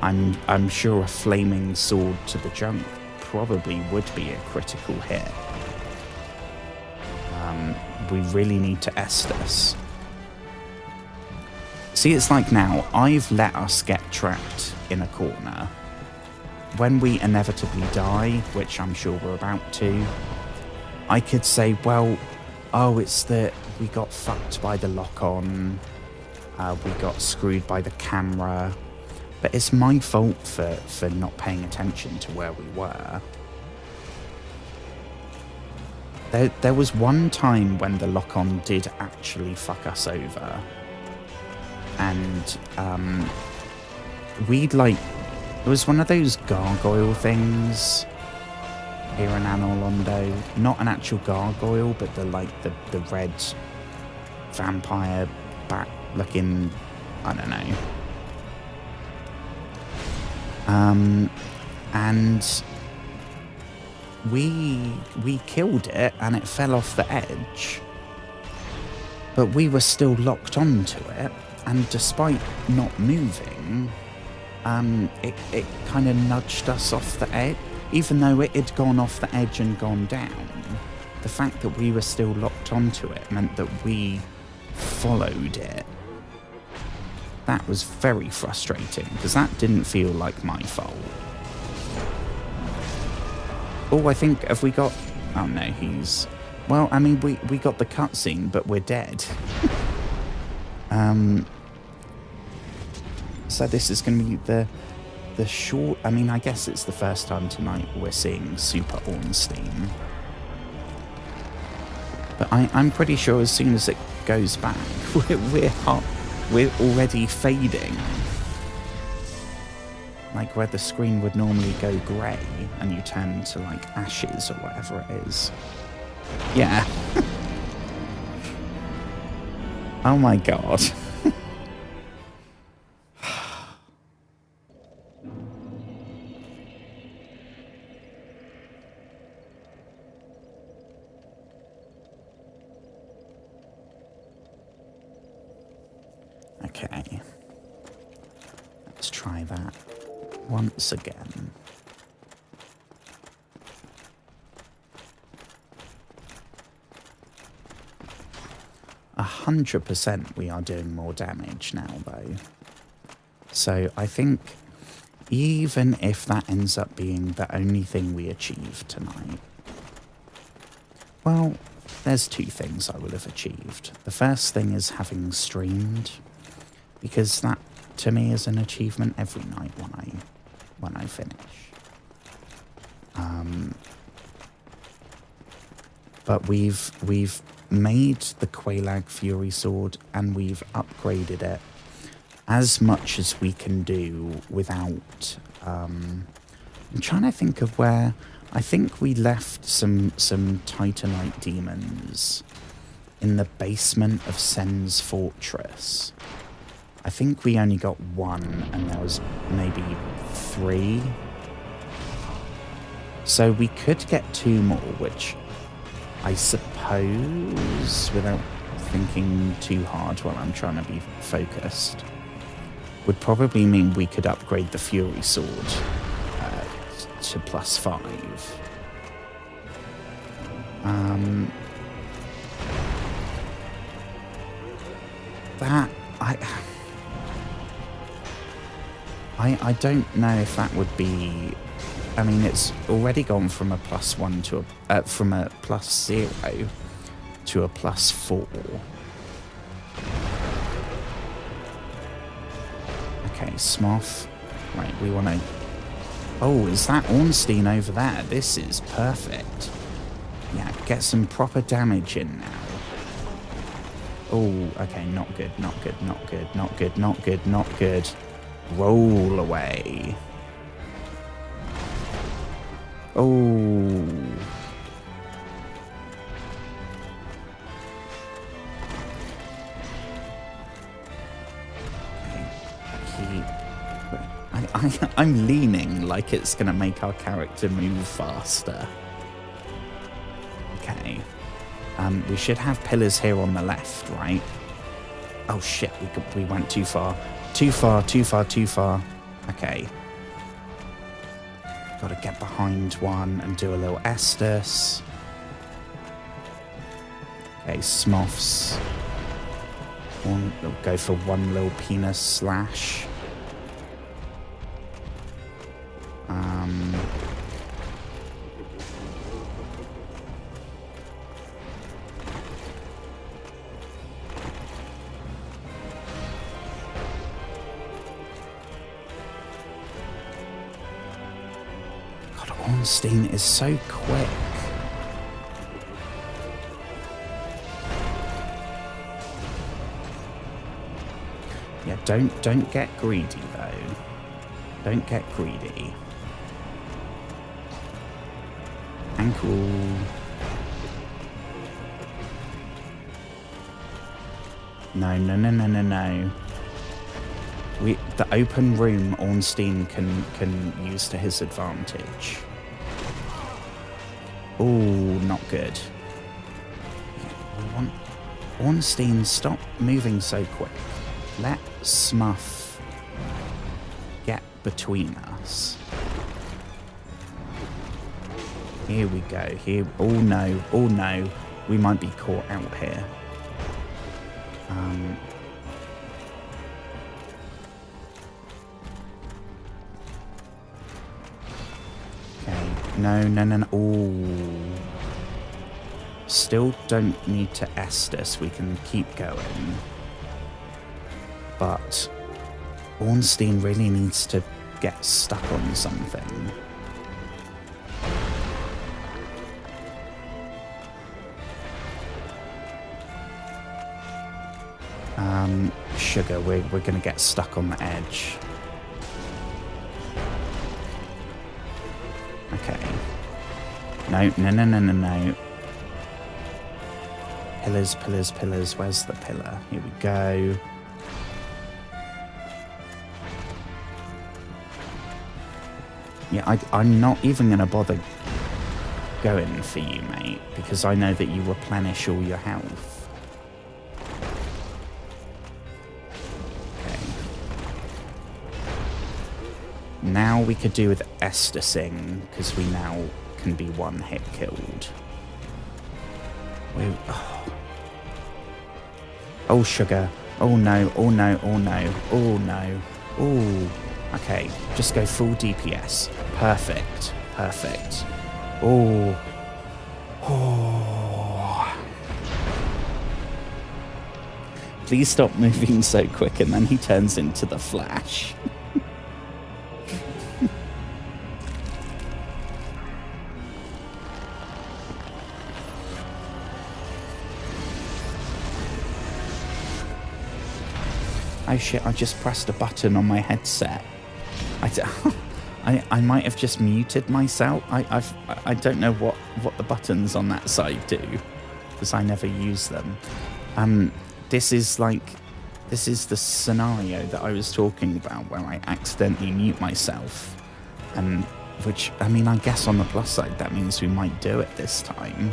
S1: I'm sure a flaming sword to the junk probably would be a critical hit. We really need to Estus. See, it's like now, I've let us get trapped in a corner. When we inevitably die, which I'm sure we're about to, I could say, well, oh, it's that we got fucked by the lock-on, we got screwed by the camera, but it's my fault for not paying attention to where we were. There was one time when the lock-on did actually fuck us over, and we'd like, it was one of those gargoyle things here in Anor Londo. Not an actual gargoyle, but the red vampire bat looking, I don't know. And we killed it and it fell off the edge, but we were still locked onto it, and despite not moving, it kind of nudged us off the edge. Even though it had gone off the edge and gone down, the fact that we were still locked onto it meant that we followed it. That was very frustrating, because that didn't feel like my fault. Oh, I think, have we got... Oh no, he's... Well, I mean, we got the cutscene, but we're dead. So this is going to be the short... I mean, I guess it's the first time tonight we're seeing Super Ornstein. But I'm pretty sure as soon as it goes back, we're already fading. Like where the screen would normally go grey and you turn to like ashes or whatever it is. Yeah. Oh my god. Okay. Let's try that once again. 100% we are doing more damage now, though. So I think even if that ends up being the only thing we achieve tonight, well, there's two things I will have achieved. The first thing is having streamed, because that to me is an achievement every night when I finish. But we've made the Quelaag Fury Sword and we've upgraded it as much as we can do without... I'm trying to think of where... I think we left some Titanite demons in the basement of Sen's fortress. I think we only got one and there was maybe 3. So we could get 2 more, which I suppose, without thinking too hard while I'm trying to be focused, would probably mean we could upgrade the Fury Sword to +5. That I don't know if that would be. I mean, it's already gone from a +1 to a from a +0 to a +4. Okay, Smough. Right, we want to... Oh, is that Ornstein over there? This is perfect. Yeah, get some proper damage in now. Oh, okay, not good, not good, not good, not good, not good, not good. Roll away. Oh. I'm leaning like it's going to make our character move faster. Okay. We should have pillars here on the left, right? Oh shit, we went too far. Too far, too far, too far. Okay. Gotta get behind one and do a little Estus. Okay, Smoughs. We'll go for one little penis slash. God, Ornstein is so quick. Yeah, don't get greedy though. Don't get greedy. Ankle. No. The open room Ornstein can use to his advantage. Oh, not good. We want Ornstein, stop moving so quick. Let Smough get between us. Here we go. Here. Oh no. We might be caught out here. Okay. No. Oh. Still don't need to Estus. We can keep going. But Ornstein really needs to get stuck on something. Sugar, we're going to get stuck on the edge. Okay. No, no, no, no, no, no. Pillars, pillars, pillars. Where's the pillar? Here we go. Yeah, I'm not even going to bother going for you, mate, because I know that you replenish all your health. Okay. Now we could do with Estusing, because we now can be one hit killed. Oh, sugar. Oh, no. Oh, no. Oh, no. Oh, no. Oh. Okay, just go full DPS. Perfect. Perfect. Oh. Oh. Please stop moving so quick, and then he turns into the Flash. Oh shit, I just pressed a button on my headset. I might have just muted myself. I don't know what the buttons on that side do, because I never use them. This is the scenario that I was talking about where I accidentally mute myself, and which, I mean, I guess on the plus side that means we might do it this time.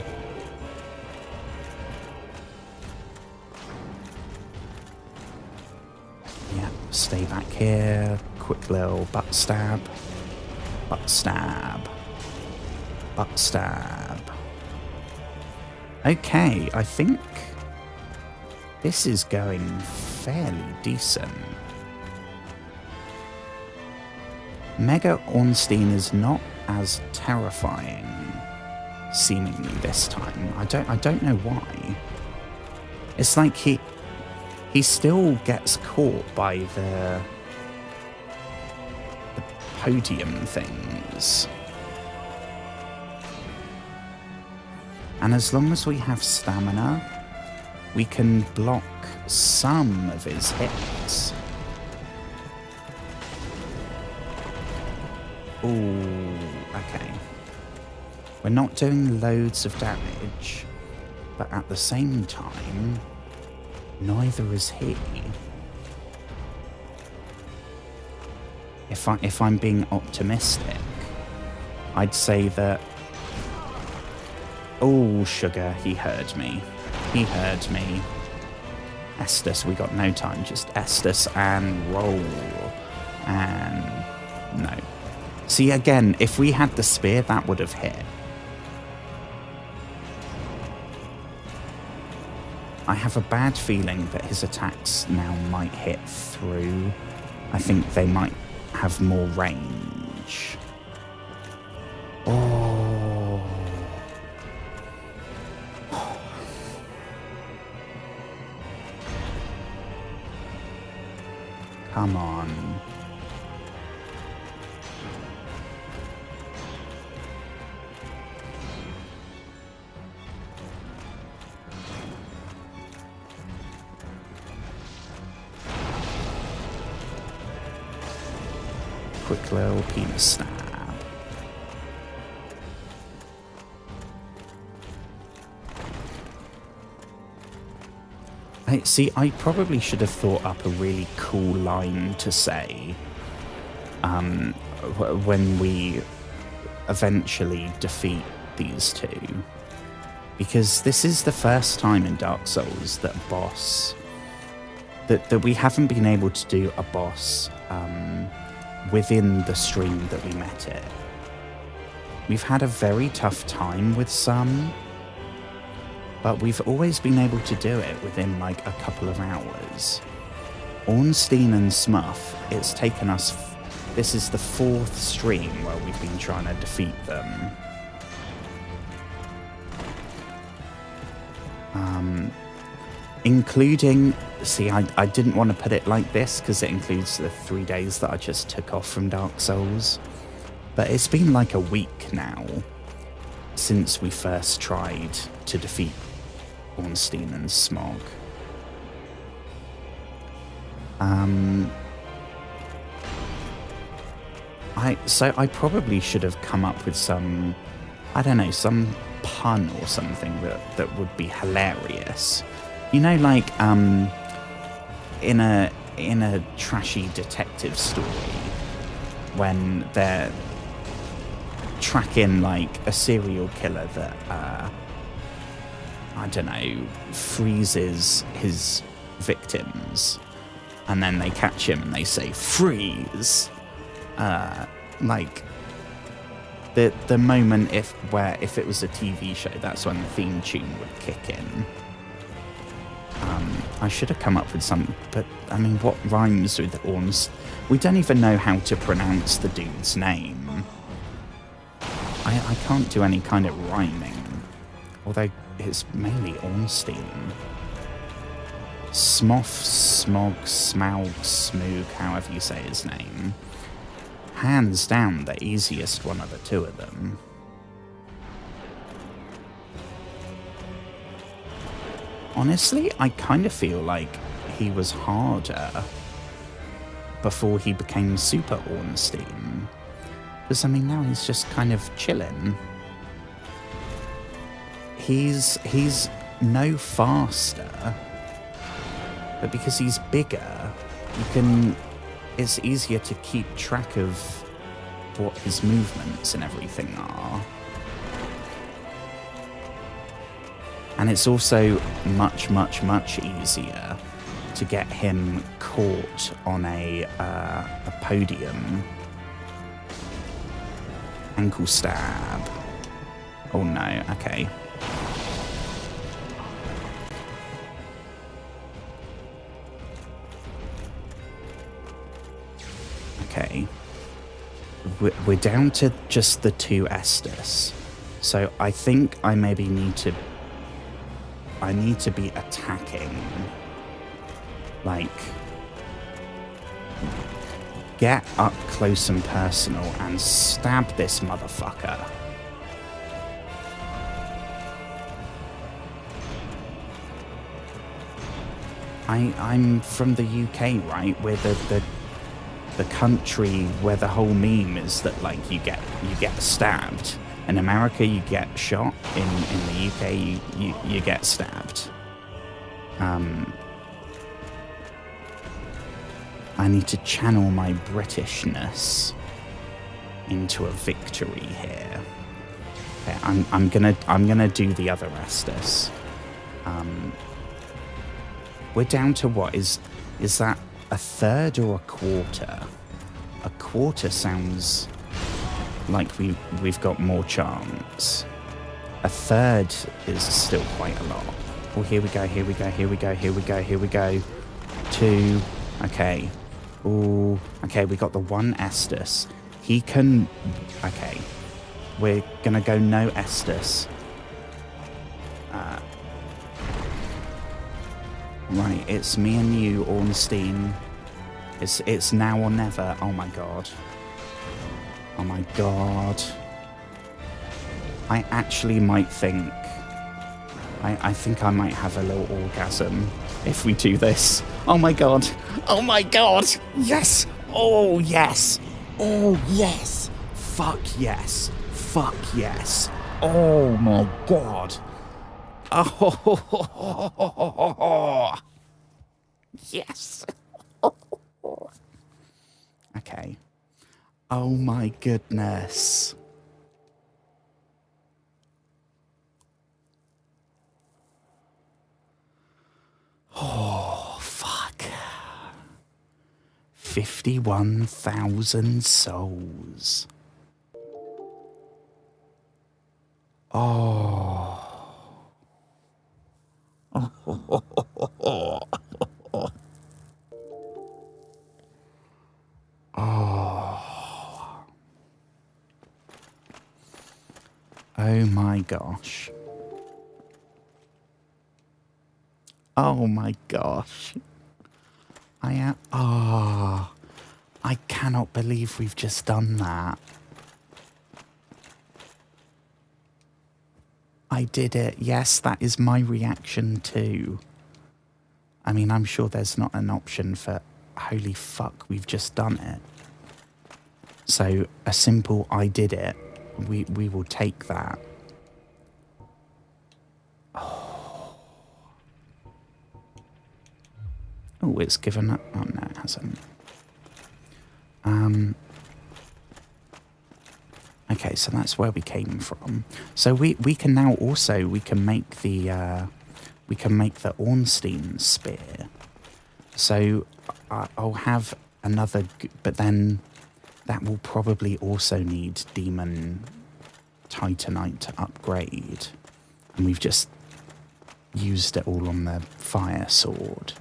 S1: Yeah, stay back here. Quick little butt stab. Butt stab. Butt stab. Okay, I think this is going fairly decent. Mega Ornstein is not as terrifying, seemingly this time. I don't know why. It's like he still gets caught by the podium things. And as long as we have stamina, we can block some of his hits. Ooh, okay. We're not doing loads of damage, but at the same time, neither is he. If I'm being optimistic, I'd say that... Oh, sugar, he heard me. He heard me. Estus, we got no time. Just Estus and roll. And... no. See, again, if we had the spear, that would have hit. I have a bad feeling that his attacks now might hit through. I think they might have more range. Oh. Come on. Quick little penis stab. I probably should have thought up a really cool line to say when we eventually defeat these two. Because this is the first time in Dark Souls that a boss... that we haven't been able to do a boss within the stream that we met it. We've had a very tough time with some, but we've always been able to do it within like a couple of hours. Ornstein and Smough, it's taken us... this is the 4th stream where we've been trying to defeat them. Including... see, I didn't want to put it like this because it includes the 3 days that I just took off from Dark Souls. But it's been like a week now since we first tried to defeat Ornstein and Smough. So I probably should have come up with some, I don't know, some pun or something that would be hilarious. You know, like in a trashy detective story when they're tracking like a serial killer that I don't know, freezes his victims, and then they catch him and they say freeze. Like the moment if it was a TV show, that's when the theme tune would kick in. I should have come up with some, but I mean, what rhymes with Ornstein? We don't even know how to pronounce the dude's name. I can't do any kind of rhyming, although it's mainly Ornstein. Smough, Smough, Smough, however you say his name. Hands down the easiest one of the two of them. Honestly, I kind of feel like he was harder before he became Super Ornstein. Because, I mean, now he's just kind of chilling. He's no faster, but because he's bigger, it's easier to keep track of what his movements and everything are. And it's also much, much, much easier to get him caught on a podium. Ankle stab. Oh no, okay. Okay. We're down to just the two Estus. So I think I maybe need to be attacking. Like, get up close and personal and stab this motherfucker. I'm from the UK, right? We're the country where the whole meme is that, like, you get stabbed. In America, you get shot. In the UK, you get stabbed. I need to channel my Britishness into a victory here. Okay, I'm gonna do the other Estus. We're down to what is that a third or a quarter? A quarter sounds like we've got more chance. A third is still quite a lot. Oh, here we go. 2. Okay. Oh, okay, we got the one Estus. He can... Okay. We're gonna go no Estus. Right, it's me and you, Ornstein. It's now or never. Oh my god. Oh my god. I actually might think... I think I might have a little orgasm if we do this. Oh my god. Oh my god. Yes. Oh yes. Oh yes. Fuck yes. Fuck yes. Oh my god. Oh. Yes. Okay. Oh my goodness. Oh, fuck. 51,000 souls. Oh. Oh my gosh. Oh my gosh. I cannot believe we've just done that. I did it. Yes, that is my reaction too. I mean, I'm sure there's not an option for holy fuck, we've just done it. So a simple I did it, we will take that. Oh, it's given up. Oh, no, it hasn't. Okay, so that's where we came from. So we can now also, we can make the Ornstein spear. So I'll have another, but then that will probably also need Demon Titanite to upgrade. And we've just used it all on the fire sword.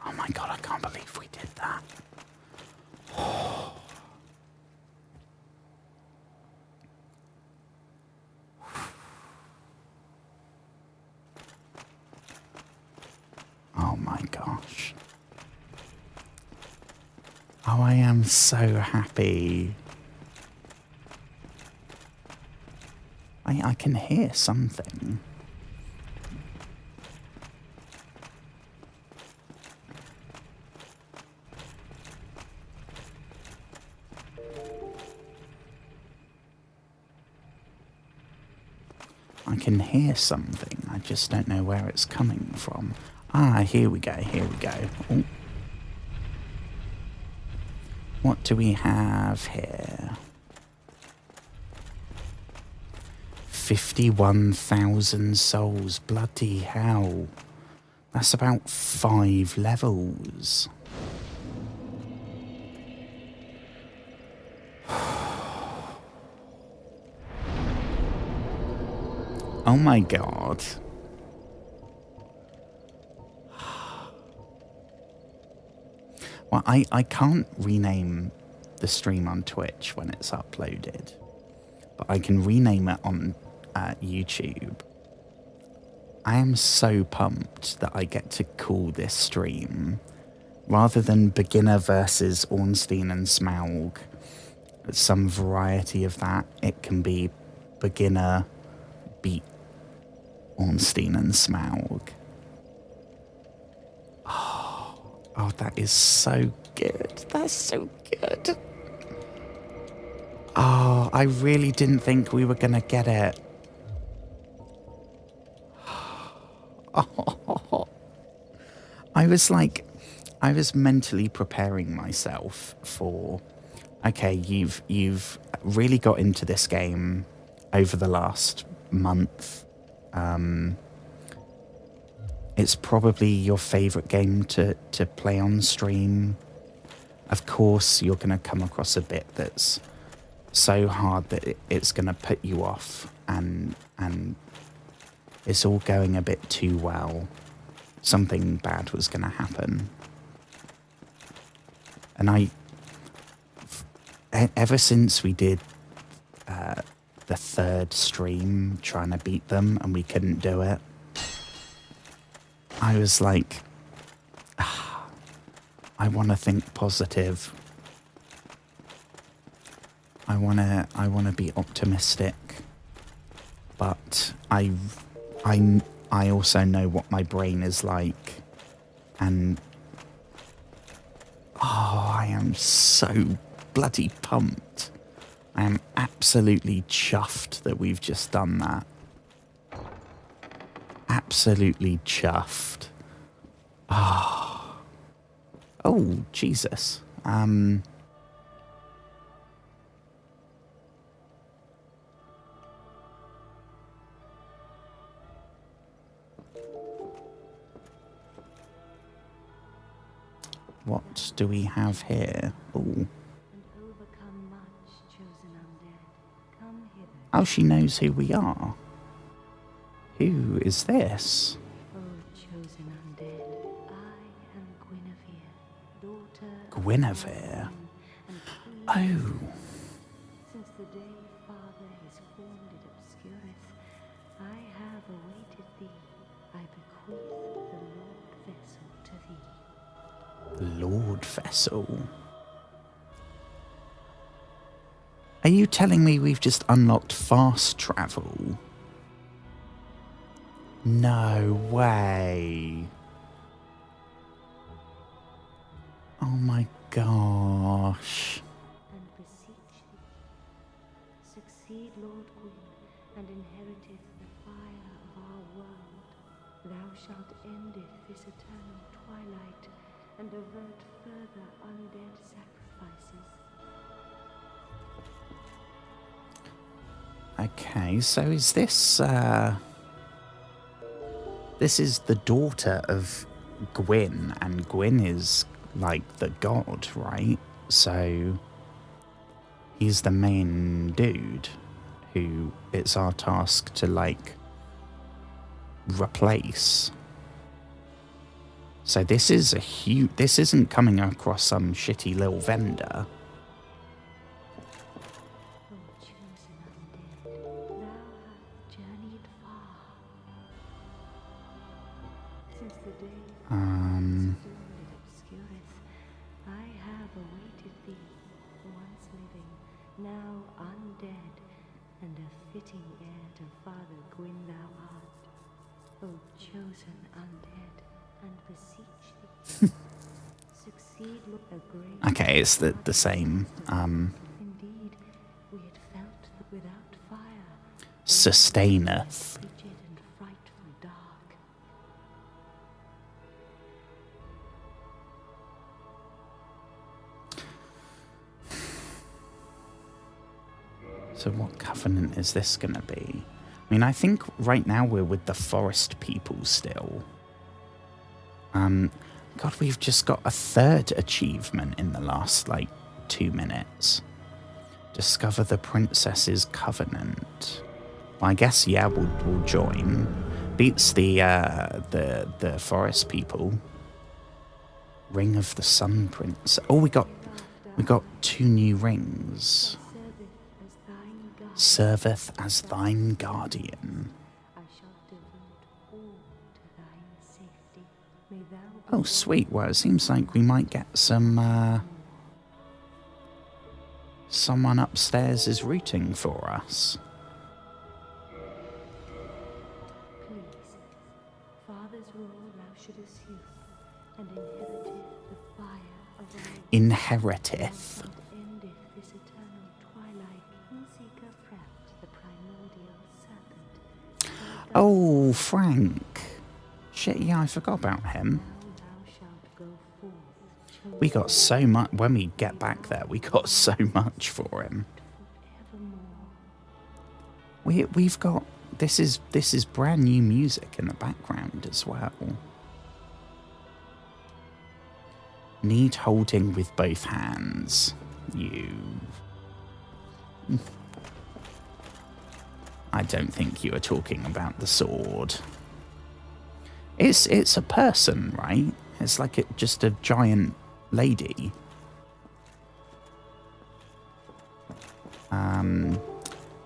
S1: Oh my god, I can't believe we did that. Oh my gosh. Oh, I am so happy. I can hear something. I can hear something. I just don't know where it's coming from. Ah, here we go, here we go. Oh. What do we have here? 51,000 souls. Bloody hell. That's about 5 levels. Oh my god. Well, I can't rename the stream on Twitch when it's uploaded, but I can rename it on YouTube. I am so pumped that I get to call this stream, rather than beginner versus Ornstein and Smough, some variety of that, it can be beginner beat Ornstein and Smough. Oh, that is so good. That's so good. Oh, I really didn't think we were going to get it. Oh, I was mentally preparing myself for, okay, you've really got into this game over the last month. It's probably your favorite game to play on stream. Of course, you're going to come across a bit that's so hard that it's going to put you off, and it's all going a bit too well. Something bad was going to happen. And ever since we did the 3rd stream trying to beat them and we couldn't do it, I was like, I want to think positive. I want to be optimistic. But I also know what my brain is like, and I am so bloody pumped. I am absolutely chuffed that we've just done that. Absolutely chuffed. Oh, Jesus. What do we have here? Oh, she knows who we are. Who is this?
S2: Oh, chosen undead, I am Guinevere, daughter
S1: Guinevere? Oh.
S2: Since the day Father is formed in obscurus, I have awaited thee. I bequeath the Lord Vessel to thee.
S1: Lord Vessel? Are you telling me we've just unlocked fast travel? No way. Oh my gosh.
S2: and beseech thee. Succeed, Lord Gwyn, and inheriteth the fire of our world. Thou shalt endeth this eternal twilight, and avert further undead sacrifices.
S1: Okay, so is this, this is the daughter of Gwyn, and Gwyn is like the god, right? So he's the main dude who it's our task to like replace. So this is a huge, this isn't coming across some shitty little vendor.
S2: O chosen undead, thou hast journeyed far. Since the day dawned it obscureth, I have awaited thee, once living, now undead, and a fitting heir to Father Gwyn thou art. O chosen undead, and beseech thee. Succeed, look a great.
S1: Okay, it's the same.
S2: Indeed, we had felt that without fire,
S1: Sustaineth.
S2: frigid and frightful dark.
S1: So what covenant is this going to be? I mean, I think right now we're with the forest people still. God, we've just got a third achievement in the last, like, 2 minutes. Discover the princess's covenant. Well, I guess, yeah, we'll join. Beats the forest people. Ring of the Sun Prince. Oh, we got 2 new rings. Serveth as thine guardian.
S2: I shall devote all to thine safety. May thou be
S1: Oh, sweet. Well, it seems like we might get some, someone upstairs is rooting for us.
S2: pleased. Father's role thou shouldest hew, and inheriteth the fire of our
S1: Inheriteth.
S2: and endeth this eternal twilight. Seeker perhaps the primordial serpent.
S1: Oh, Frank. Shit, yeah, I forgot about him.
S2: Now thou shalt go forth, chosen
S1: We got so much. When we get back there, we got so much for him.
S2: forevermore.
S1: We've got... This is brand new music in the background as well. Need holding with both hands. You... I don't think you are talking about the sword. It's a person, right? It's like just a giant lady.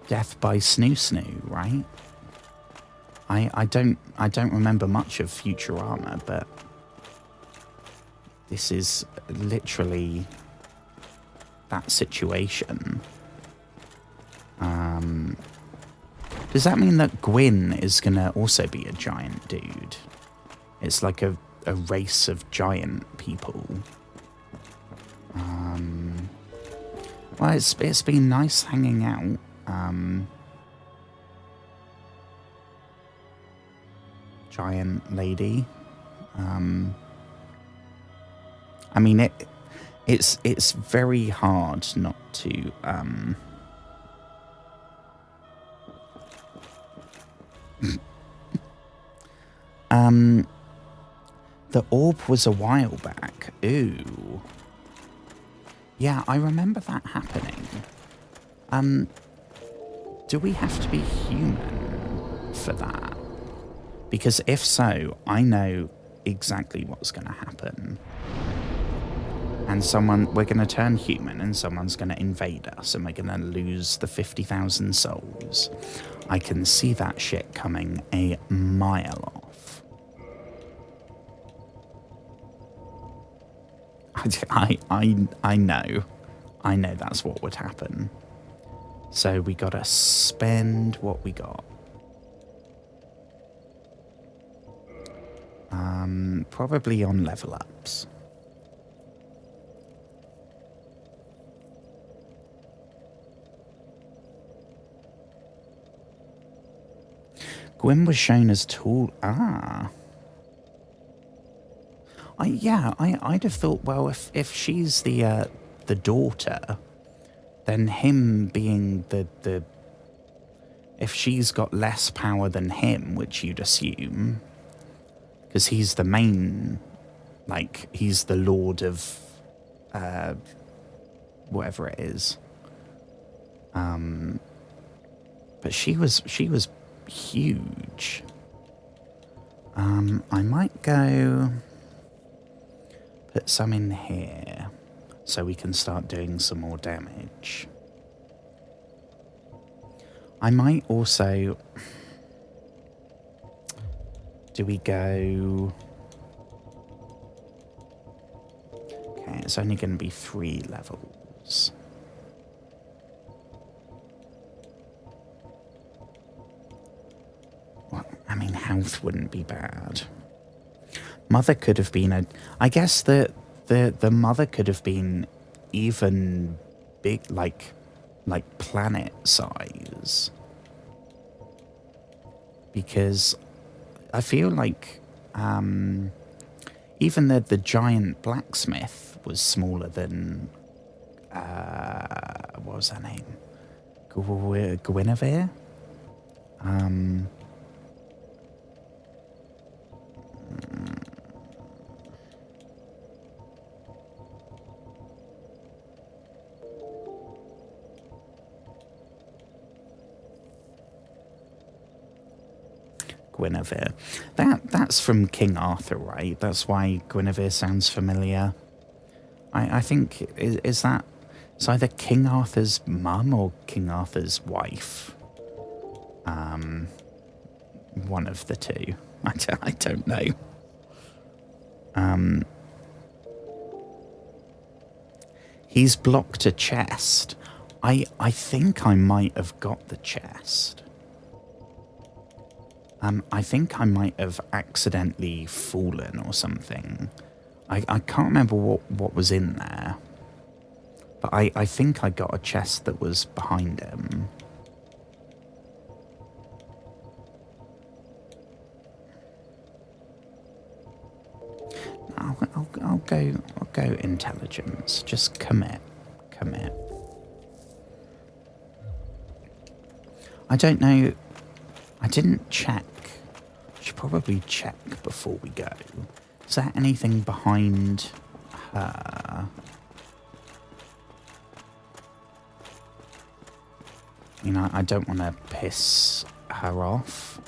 S1: Death by Smough, right? I don't remember much of Futurama, but this is literally that situation. Does that mean that Gwyn is gonna also be a giant dude? It's like a race of giant people. Well, it's been nice hanging out. Giant lady. I mean, it's very hard not to the orb was a while back. Ooh. Yeah, I remember that happening. Do we have to be human for that? Because if so, I know exactly what's going to happen. And we're going to turn human and someone's going to invade us and we're going to lose the 50,000 souls. I can see that shit coming a mile off. I know that's what would happen. So we gotta spend what we got. Probably on level ups. Gwyn was shown as tall. Ah. I'd have thought, well, if she's the daughter, then him being the if she's got less power than him, which you'd assume, because he's the main, like, he's the lord of whatever it is. But she was huge. I might go put some in here so we can start doing some more damage. I might also... Do we go... Okay, it's only going to be 3 levels. Well, I mean, health wouldn't be bad. Mother could have been a... I guess the mother could have been even big, like planet size. Because I feel like even the giant blacksmith was smaller than... what was her name? Guinevere? Guinevere. That's from King Arthur, right? That's why Guinevere sounds familiar. I think is that it's either King Arthur's mum or King Arthur's wife. One of the two. I don't know. He's blocked a chest. I think I might have got the chest. I think I might have accidentally fallen or something. I can't remember what was in there. But I think I got a chest that was behind him. I'll go intelligence. Just commit. I don't know. I didn't check. Should probably check before we go. Is there anything behind her? You know, I don't want to piss her off.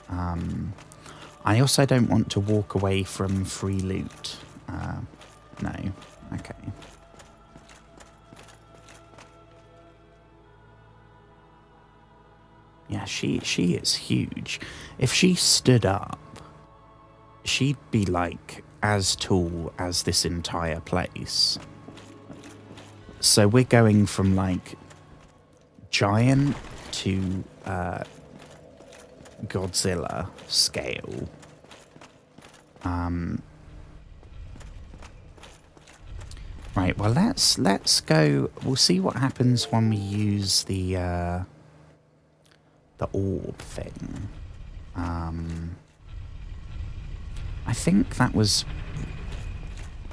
S1: I also don't want to walk away from free loot. No. Okay. Yeah, she is huge. If she stood up, she'd be like as tall as this entire place. So we're going from like giant to Godzilla scale. Right, well let's go. We'll see what happens when we use the orb thing. I think that was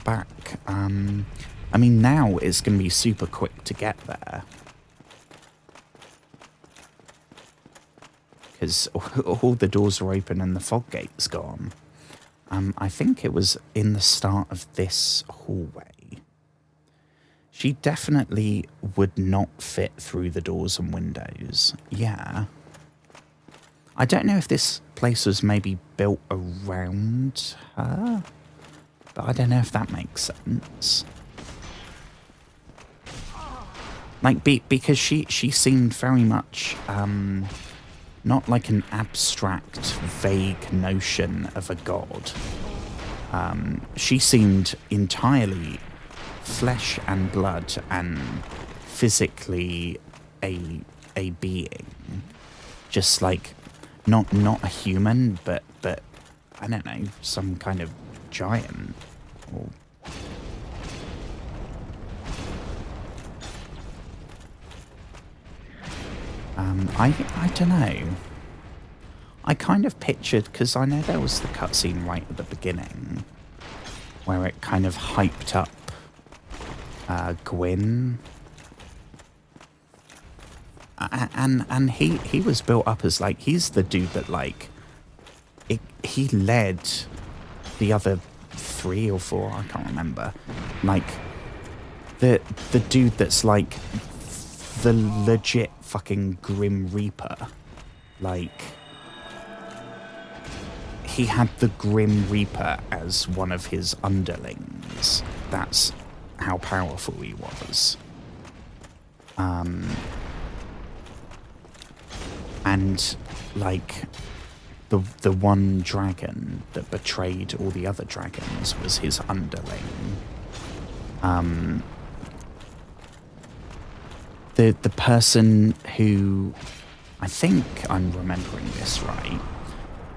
S1: back. I mean, now it's going to be super quick to get there. Because all the doors are open and the fog gate's gone. I think it was in the start of this hallway. She definitely would not fit through the doors and windows. Yeah. I don't know if this place was maybe built around her, but I don't know if that makes sense. Like, because she seemed very much, not like an abstract, vague notion of a god. She seemed entirely flesh and blood and physically a being. Just like, not a human, but I don't know, some kind of giant. Or I don't know. I kind of pictured, because I know there was the cutscene right at the beginning where it kind of hyped up Gwyn. And he was built up as like, he's the dude that like, he led the other 3 or 4, I can't remember, like the dude that's like the legit fucking Grim Reaper. Like, he had the Grim Reaper as one of his underlings. That's how powerful he was. And like the one dragon that betrayed all the other dragons was his underling. The person who, I think I'm remembering this right,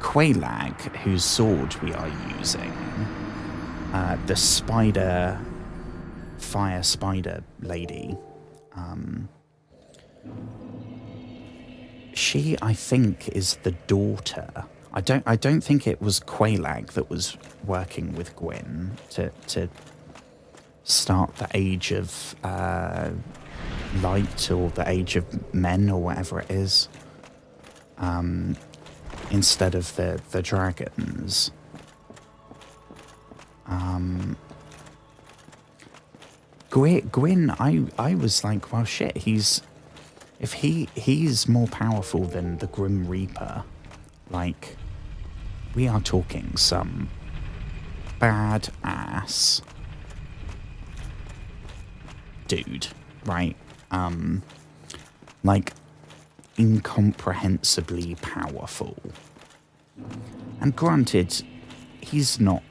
S1: Quelaag, whose sword we are using, the fire spider lady, she, I think, is the daughter. I don't think it was Quelaag that was working with Gwyn to start the Age of Light, or the Age of Men, or whatever it is, instead of the dragons. Gwyn, I was like, well, shit, if he's more powerful than the Grim Reaper, like, we are talking some badass dude, right? Like, incomprehensibly powerful. And granted, he's not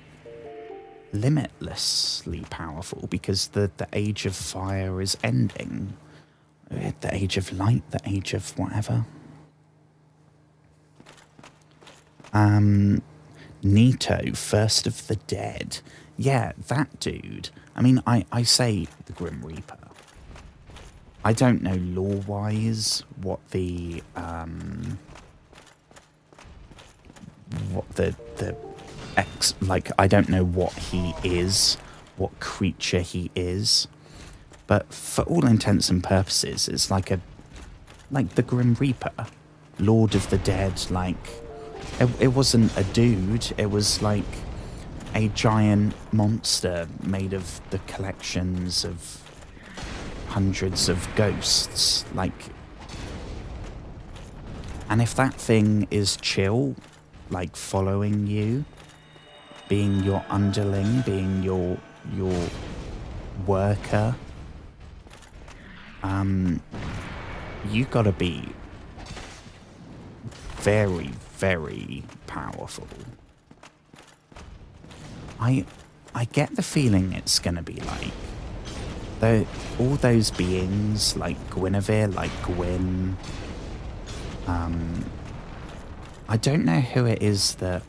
S1: limitlessly powerful, because the Age of Fire is ending. The Age of Light, the Age of whatever. Nito, First of the Dead. Yeah, that dude. I mean, I say the Grim Reaper. I don't know lore-wise what the I don't know what he is, what creature he is. But for all intents and purposes, it's like the Grim Reaper, Lord of the Dead. Like, it wasn't a dude, it was like a giant monster made of the collections of hundreds of ghosts. Like, and if that thing is chill, like following you, being your underling, being your worker, you gotta be very, very powerful. I get the feeling it's gonna be like all those beings, like Guinevere, like Gwyn. I don't know who it is that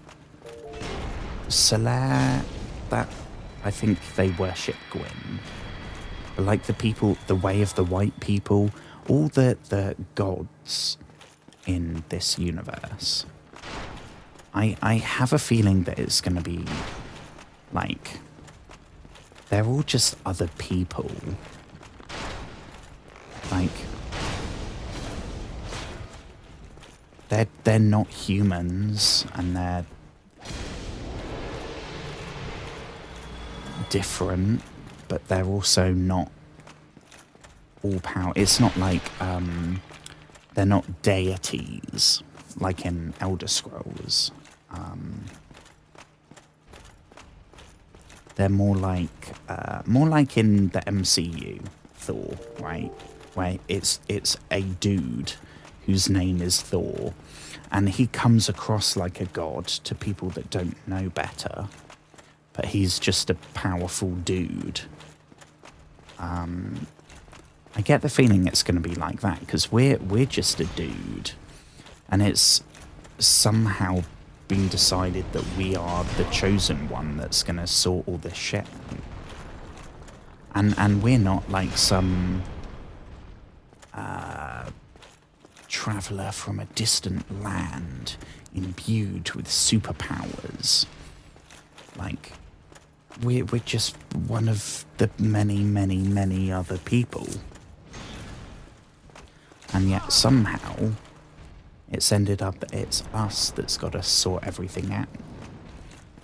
S1: Solaire, that I think they worship Gwyn. But like the people, the Way of the White People, all the gods in this universe, I have a feeling that it's going to be like, they're all just other people. Like, they're not humans, and they're different, but they're also not all power. It's not like they're not deities like in Elder Scrolls. They're more like in the MCU Thor, right? Where it's a dude whose name is Thor, and he comes across like a god to people that don't know better, but he's just a powerful dude. I get the feeling it's going to be like that, because we're just a dude, and it's somehow been decided that we are the chosen one that's going to sort all this shit out. And we're not like some traveller from a distant land imbued with superpowers. Like, we're just one of the many, many, many other people. And yet somehow it's ended up that it's us that's got to sort everything out.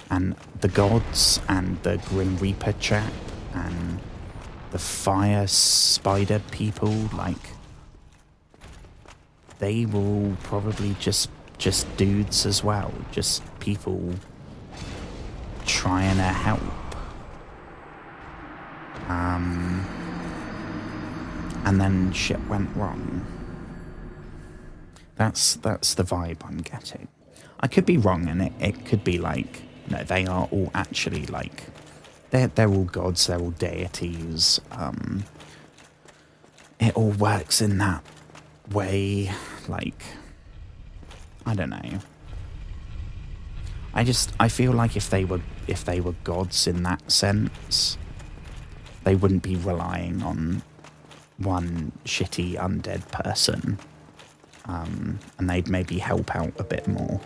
S1: And the gods and the Grim Reaper chap and the fire spider people, like, they were all probably just dudes as well, just people trying to help. And then shit went wrong. That's the vibe I'm getting. I could be wrong, and it could be like, no, they are all actually like, they're all gods, they're all deities. It all works in that way. Like, I don't know. I feel like if they were gods in that sense, they wouldn't be relying on one shitty undead person, and they'd maybe help out a bit more.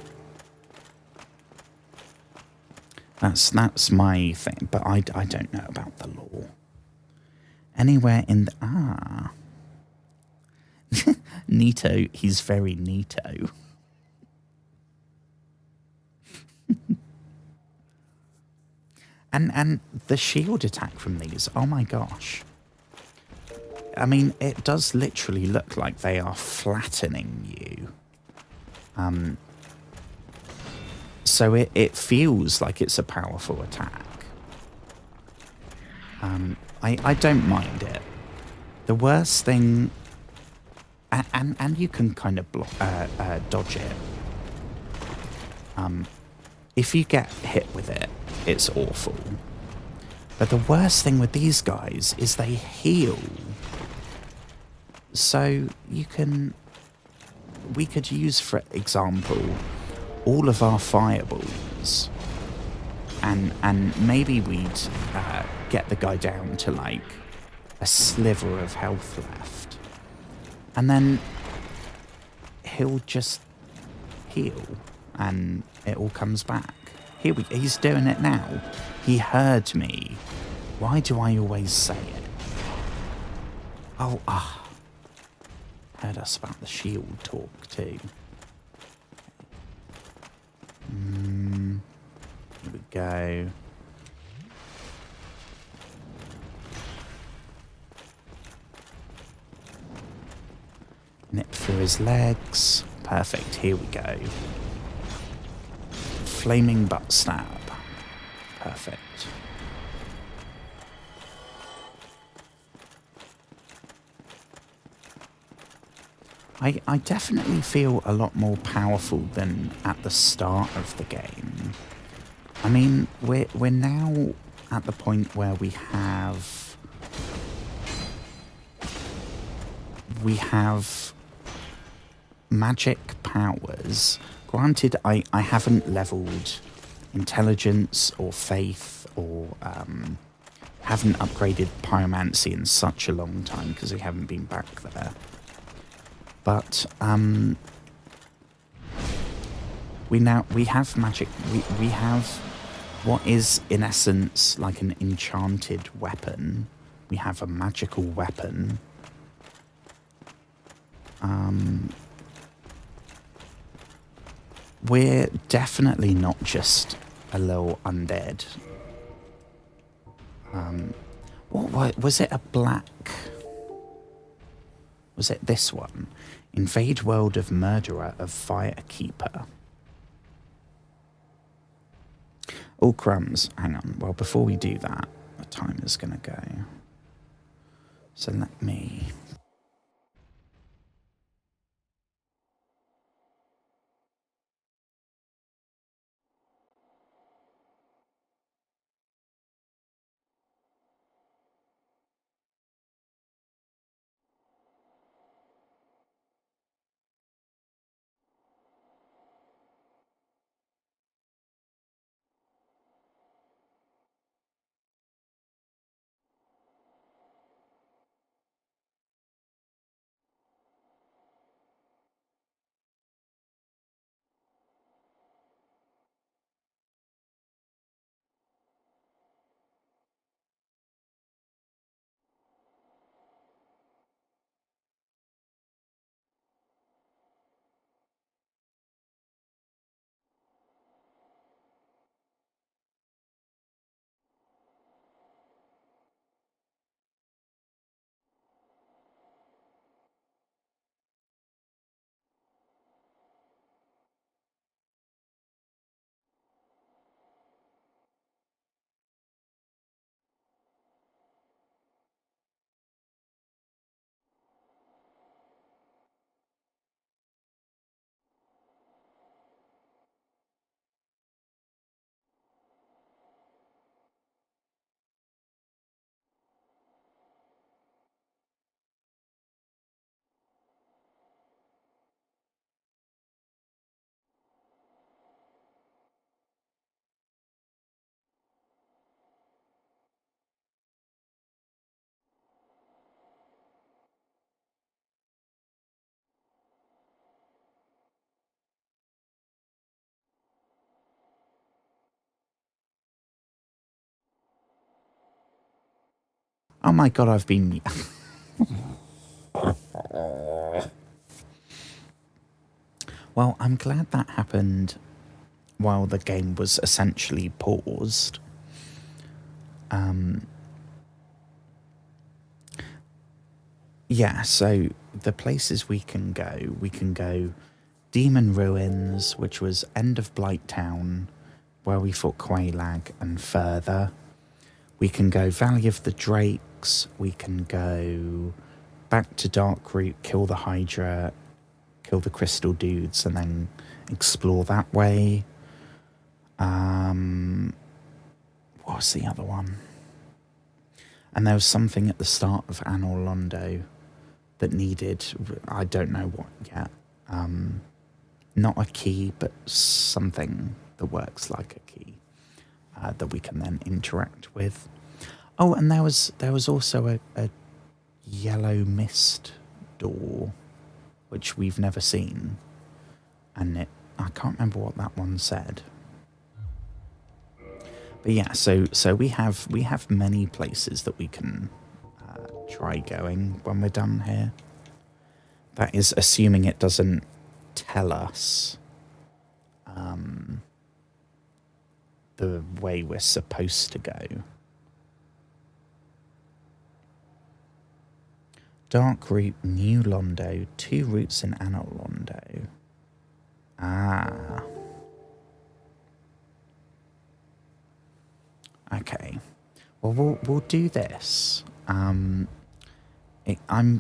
S1: That's my thing, but I don't know about the lore. Anywhere in the... Neato, he's very neato. And the shield attack from these, oh my gosh. I mean, it does literally look like they are flattening you. So it feels like it's a powerful attack. I don't mind it. The worst thing... And you can kind of dodge it. If you get hit with it, it's awful. But the worst thing with these guys is they heal. So we could use, for example, all of our fireballs, and maybe we'd get the guy down to like a sliver of health left, and then he'll just heal and it all comes back. He's doing it now. He heard me. Why do I always say it? Heard us about the shield talk too. Here we go. Nip through his legs. Perfect, here we go. Flaming butt stab. Perfect. I definitely feel a lot more powerful than at the start of the game. I mean, we're now at the point where we have magic powers. Granted, I haven't leveled intelligence or faith or haven't upgraded pyromancy in such a long time because we haven't been back there. But we have magic. We have what is in essence like an enchanted weapon. We have a magical weapon. We're definitely not just a little undead. What was it? A black? Was it this one? Invade world of murderer of firekeeper. Oh crumbs! Hang on. Well, before we do that, the timer's gonna go. So let me. my god, I've been... Well, I'm glad that happened while the game was essentially paused. Yeah, so the places we can go Demon Ruins, which was end of Blight Town, where we fought Quelaag, and further. We can go Valley of the Drakes, we can go back to Darkroot, kill the Hydra, kill the Crystal Dudes, and then explore that way. What was the other one? And there was something at the start of Anor Londo that needed, I don't know what yet. Not a key, but something that works like a key that we can then interact with. Oh, and there was also a yellow mist door, which we've never seen, and I can't remember what that one said. But yeah, so we have many places that we can try going when we're done here. That is assuming it doesn't tell us the way we're supposed to go. Dark route, New Londo, 2 routes in Anor Londo. Ah. Okay. Well, we'll do this. I'm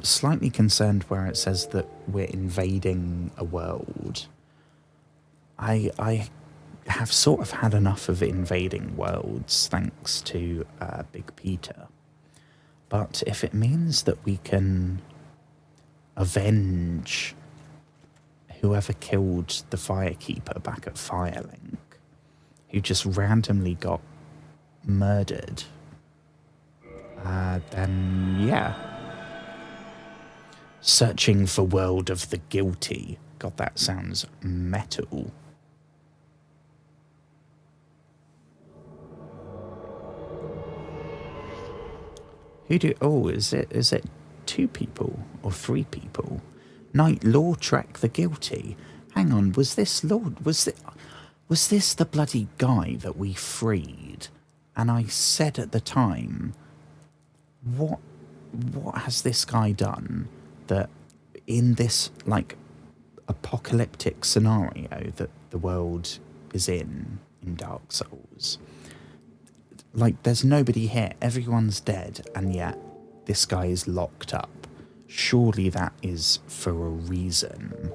S1: slightly concerned where it says that we're invading a world. I have sort of had enough of invading worlds, thanks to Big Peter. But if it means that we can avenge whoever killed the Firekeeper back at Firelink, who just randomly got murdered, then yeah. Searching for World of the Guilty. God, that sounds metal. Is it 2 people or 3 people? Knight Lautrec the Guilty. Hang on, was this the bloody guy that we freed? And I said at the time, what has this guy done that in this like apocalyptic scenario that the world is in Dark Souls? Like, there's nobody here, everyone's dead, and yet this guy is locked up. Surely that is for a reason.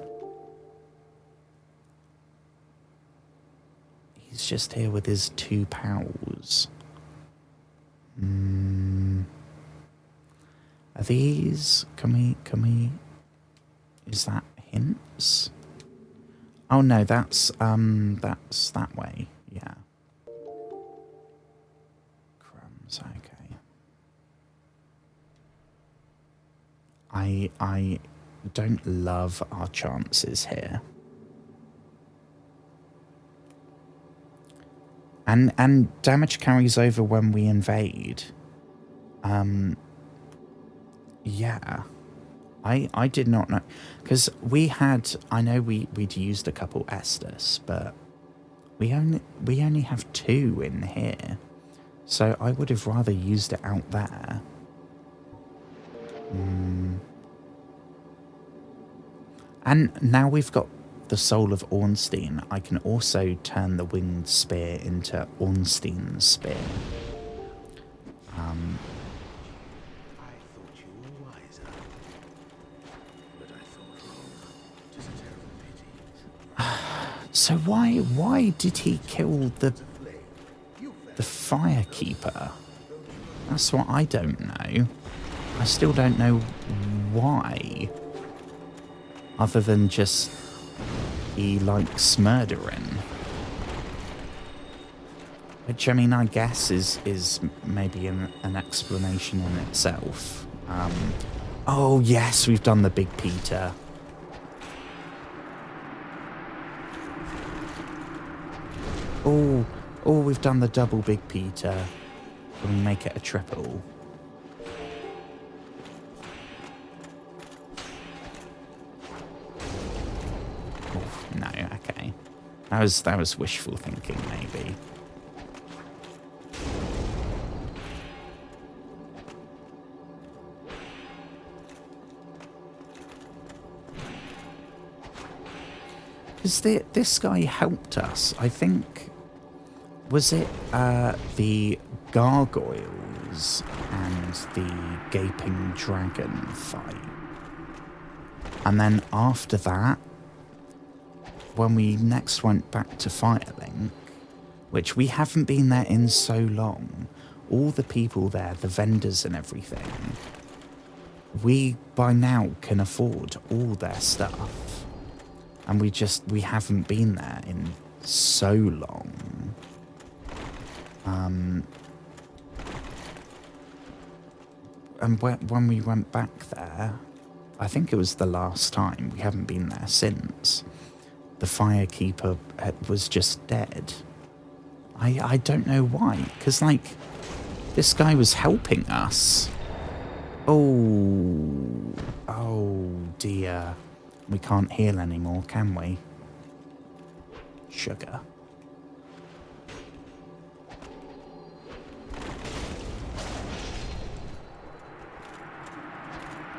S1: He's just here with his 2 pals. Are these... Can we... Is that hints? Oh no, that's that way. Yeah. Crumbs, okay. I don't love our chances here. And damage carries over when we invade. Yeah. I did not know, because I know we'd used a couple Estus, but we only have 2 in here, so I would have rather used it out there. And now we've got the Soul of Ornstein, I can also turn the Winged Spear into Ornstein's Spear. So why did he kill the Firekeeper? That's what I don't know. I still don't know why. Other than just he likes murdering. Which, I mean, I guess is maybe an explanation in itself. Oh yes, we've done the Big Peter. Oh, we've done the double Big Peter. Can we make it a triple? That was wishful thinking, maybe. Because this guy helped us. I think, was it the gargoyles and the gaping dragon fight? And then after that, when we next went back to Firelink, which we haven't been there in so long, all the people there, the vendors and everything, we by now can afford all their stuff. And we haven't been there in so long. And when we went back there, I think it was the last time, we haven't been there since, the firekeeper was just dead. I don't know why, because, like, this guy was helping us. Oh dear. We can't heal anymore, can we? Sugar.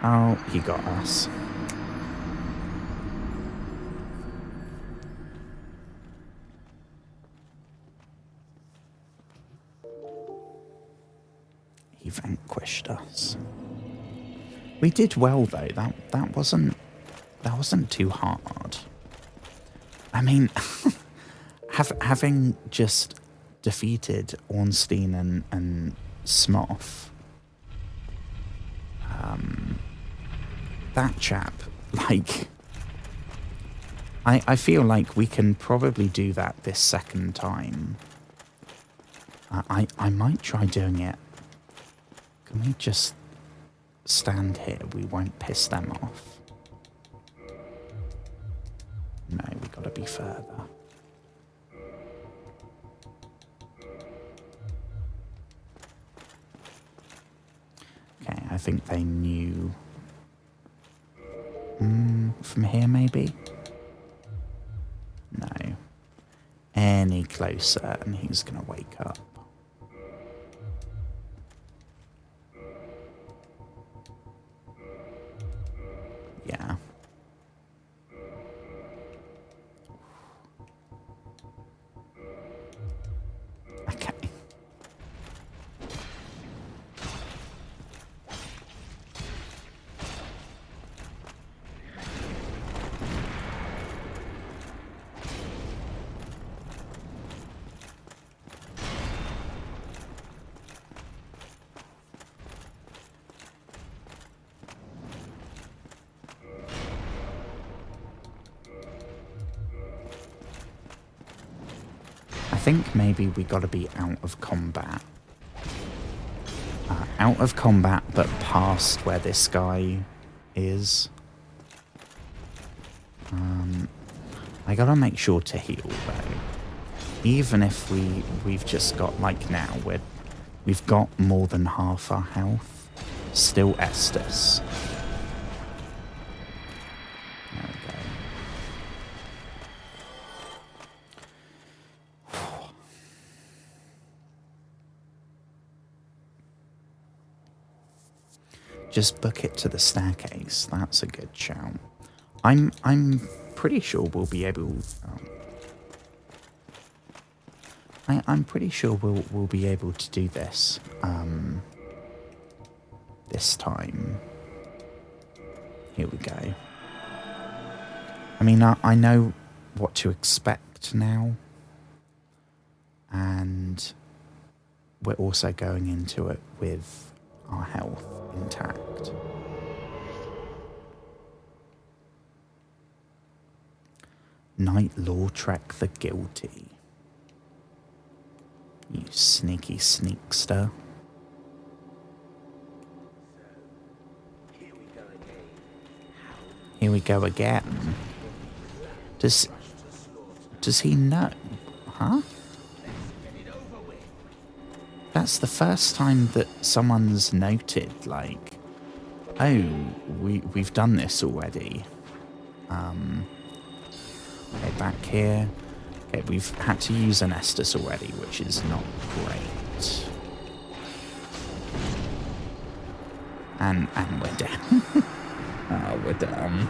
S1: Oh, he got us. He vanquished us. We did well though. That wasn't too hard. I mean, having just defeated Ornstein and Smough, that chap, like, I feel like we can probably do that this second time. I might try doing it. Can we just stand here? We won't piss them off. No, we gotta be further. Okay, I think they knew. From here, maybe? No. Any closer, and he's gonna wake up. Yeah. Okay. I think maybe we gotta be out of combat. Out of combat, but past where this guy is. I gotta make sure to heal though. Even if we've just got, like, now we've got more than half our health. Still Estus. There we go. Just book it to the staircase. That's a good shout. I'm pretty sure we'll be able. I'm pretty sure we'll be able to do this. This time. Here we go. I mean, I know what to expect now, and we're also going into it with our health intact. Night Lautrec the Guilty. You sneaky sneakster. Here we go again. Does he know? Huh? That's the first time that someone's noted, like, oh, we've done this already. Okay, back here. Okay, we've had to use an Estus already, which is not great. And we're down. Oh, we're down.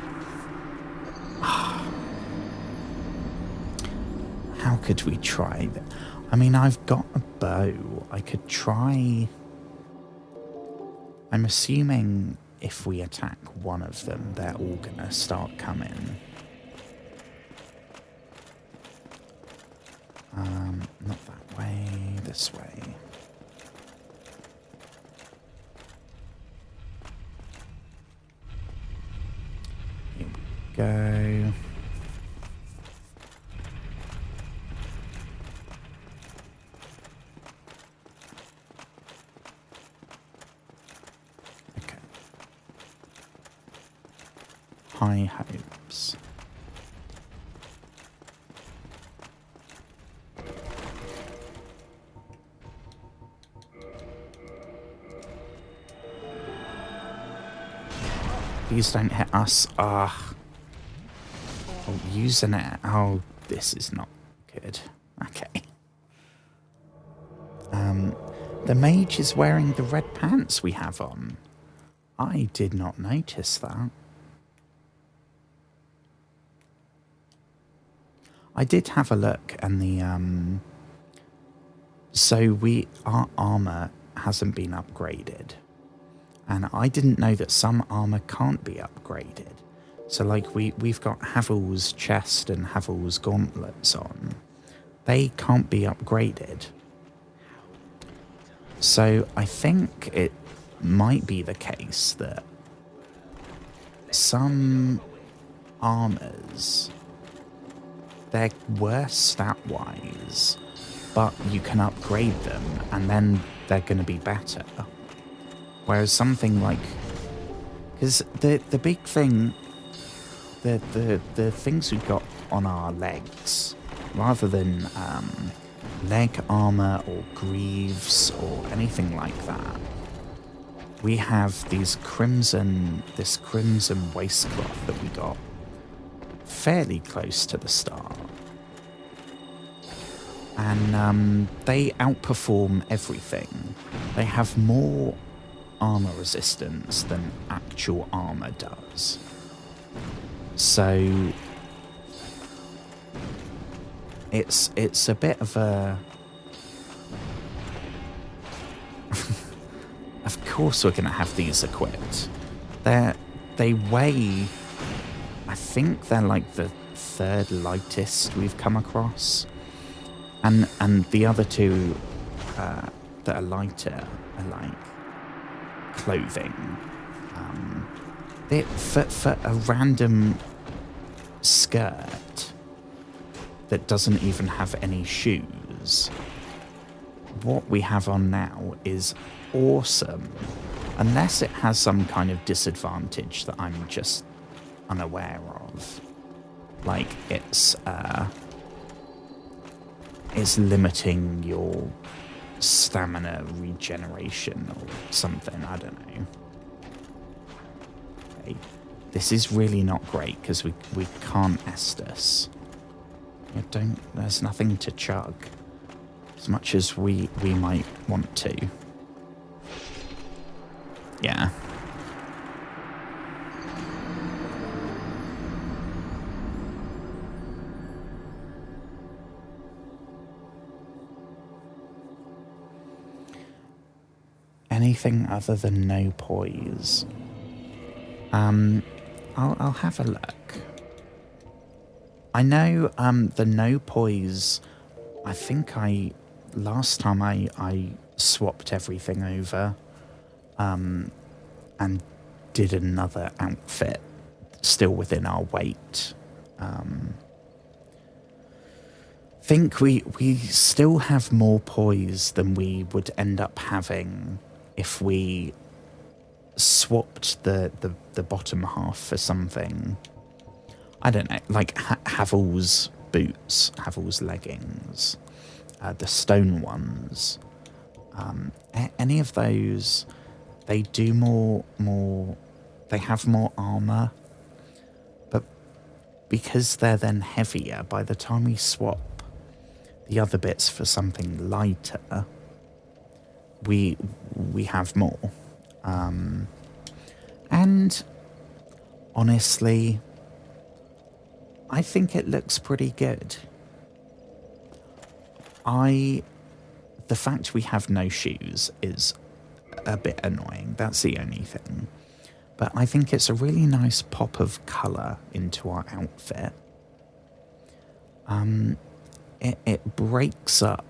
S1: How could we try that? I mean, I've got a bow. I could try... I'm assuming if we attack one of them, they're all gonna start coming. Not that way, this way. Here we go. Okay. High hopes. Please don't hit us. Ah. Oh, using it. Oh, this is not good. Okay. The mage is wearing the red pants we have on. I did not notice that. I did have a look and the, so our armor hasn't been upgraded. And I didn't know that some armor can't be upgraded. So like we've got Havel's chest and Havel's gauntlets on. They can't be upgraded. So I think it might be the case that some armors, they're worse stat-wise, but you can upgrade them and then they're going to be better. Whereas something like, because the big thing, the things we've got on our legs, rather than leg armor or greaves or anything like that, we have this crimson waistcloth that we got fairly close to the start. And they outperform everything. They have more armor resistance than actual armor does. So it's a bit of a of course we're gonna have these equipped. They weigh, I think they're like the third lightest we've come across. And the other two that are lighter are like clothing. For a random skirt that doesn't even have any shoes, what we have on now is awesome. Unless it has some kind of disadvantage that I'm just unaware of. Like it's limiting your stamina regeneration or something, I don't know. Okay. This is really not great because we can't Estus. There's nothing to chug as much as we might want to. Yeah. Anything other than no poise. I'll have a look. I know the no poise, I think last time I swapped everything over and did another outfit still within our weight. Think we still have more poise than we would end up having if we swapped the bottom half for something, I don't know, like Havel's boots, Havel's leggings, the stone ones, any of those, they do more, they have more armor, but because they're then heavier, by the time we swap the other bits for something lighter, we have more. And honestly, I think it looks pretty good. The fact we have no shoes is a bit annoying. That's the only thing. But I think it's a really nice pop of colour into our outfit. It breaks up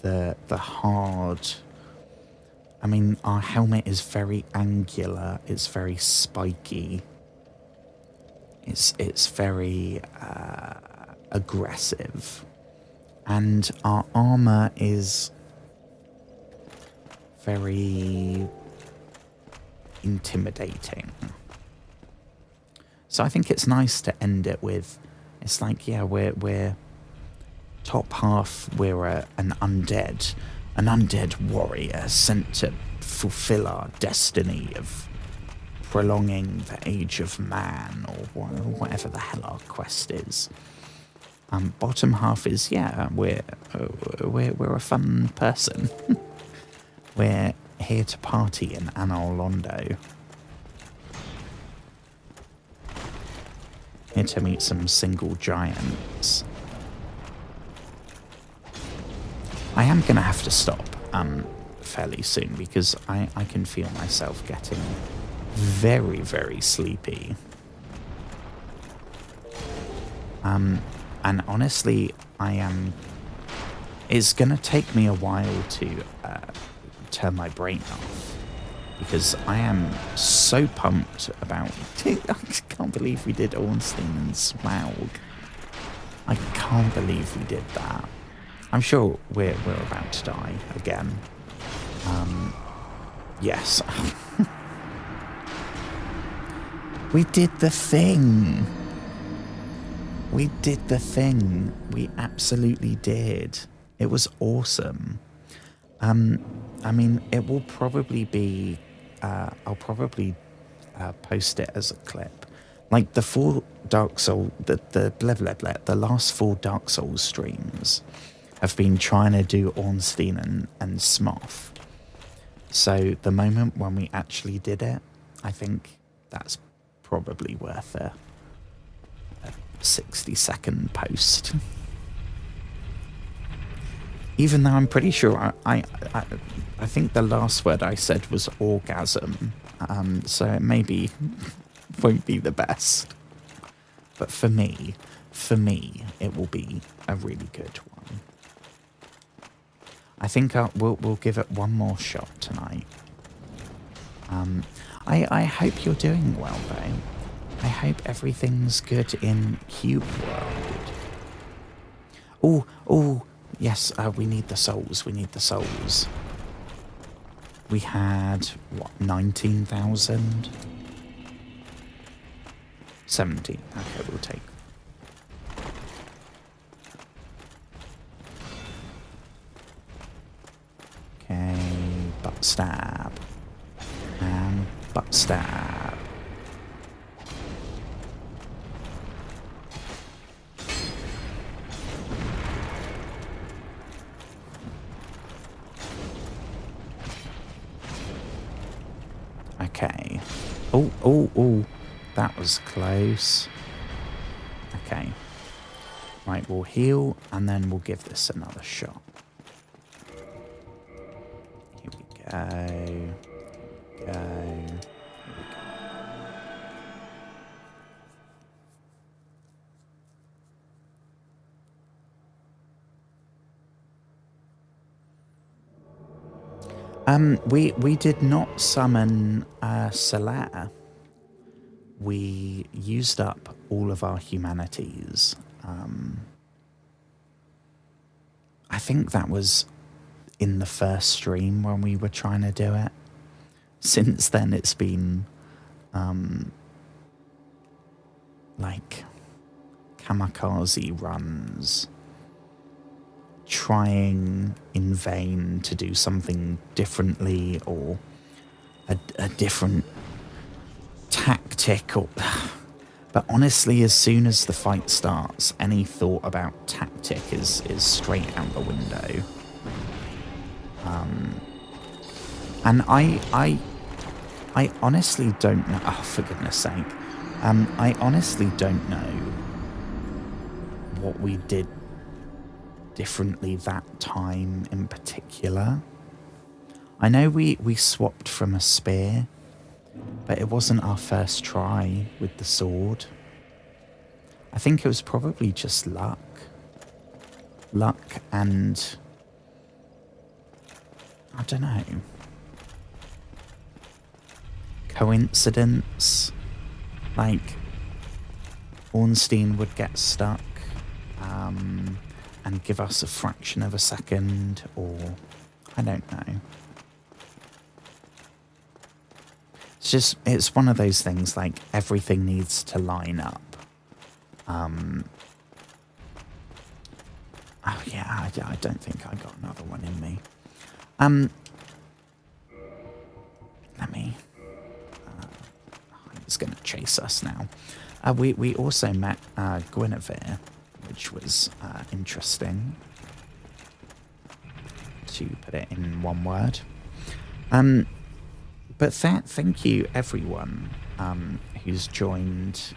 S1: the hard... I mean, our helmet is very angular. It's very spiky. It's very aggressive. And our armour is very intimidating. So I think it's nice to end it with, it's like, yeah, we're top half, we're an undead warrior sent to fulfill our destiny of prolonging the age of man, or whatever the hell our quest is. Bottom half is, yeah, we're a fun person. We're here to party in Anor Londo. Here to meet some single giants. I am going to have to stop fairly soon because I can feel myself getting very, very sleepy. And honestly, it's going to take me a while to turn my brain off because I am so pumped about... I can't believe we did Ornstein and Smough. I can't believe we did that. I'm sure we're about to die again. Yes. We did the thing. We did the thing. We absolutely did. It was awesome. I mean, it will probably be... I'll probably post it as a clip. Like the 4 Dark Souls... The last 4 Dark Souls streams have been trying to do Ornstein and Smough. So the moment when we actually did it, I think that's probably worth a 60-second post. Even though I'm pretty sure I think the last word I said was orgasm, so it maybe won't be the best. But for me, it will be a really good one. I think we'll give it one more shot tonight. I hope you're doing well, though. I hope everything's good in Cube World. Oh, yes, we need the souls. We need the souls. We had, what, 19,000? 17. Okay, we'll take. Okay, butt stab. And butt stab. Okay. Oh, that was close. Okay. Right, we'll heal and then we'll give this another shot. Here we go. We did not summon Solaire. We used up all of our humanities. I think that was in the first stream when we were trying to do it. Since then, it's been like kamikaze runs, trying in vain to do something differently or a different tactic, or But honestly, as soon as the fight starts, any thought about tactic is straight out the window. And I honestly don't know. Oh, for goodness sake. I honestly don't know what we did differently that time in particular. I know we swapped from a spear, but it wasn't our first try with the sword. I think it was probably just luck. Luck and... I don't know. Coincidence. Like, Ornstein would get stuck and give us a fraction of a second, or... I don't know. It's one of those things, like, everything needs to line up. Oh yeah, I don't think I got another one in me. Let me... it's going to chase us now. We also met Guinevere, which was interesting, to put it in one word. But thank you everyone who's joined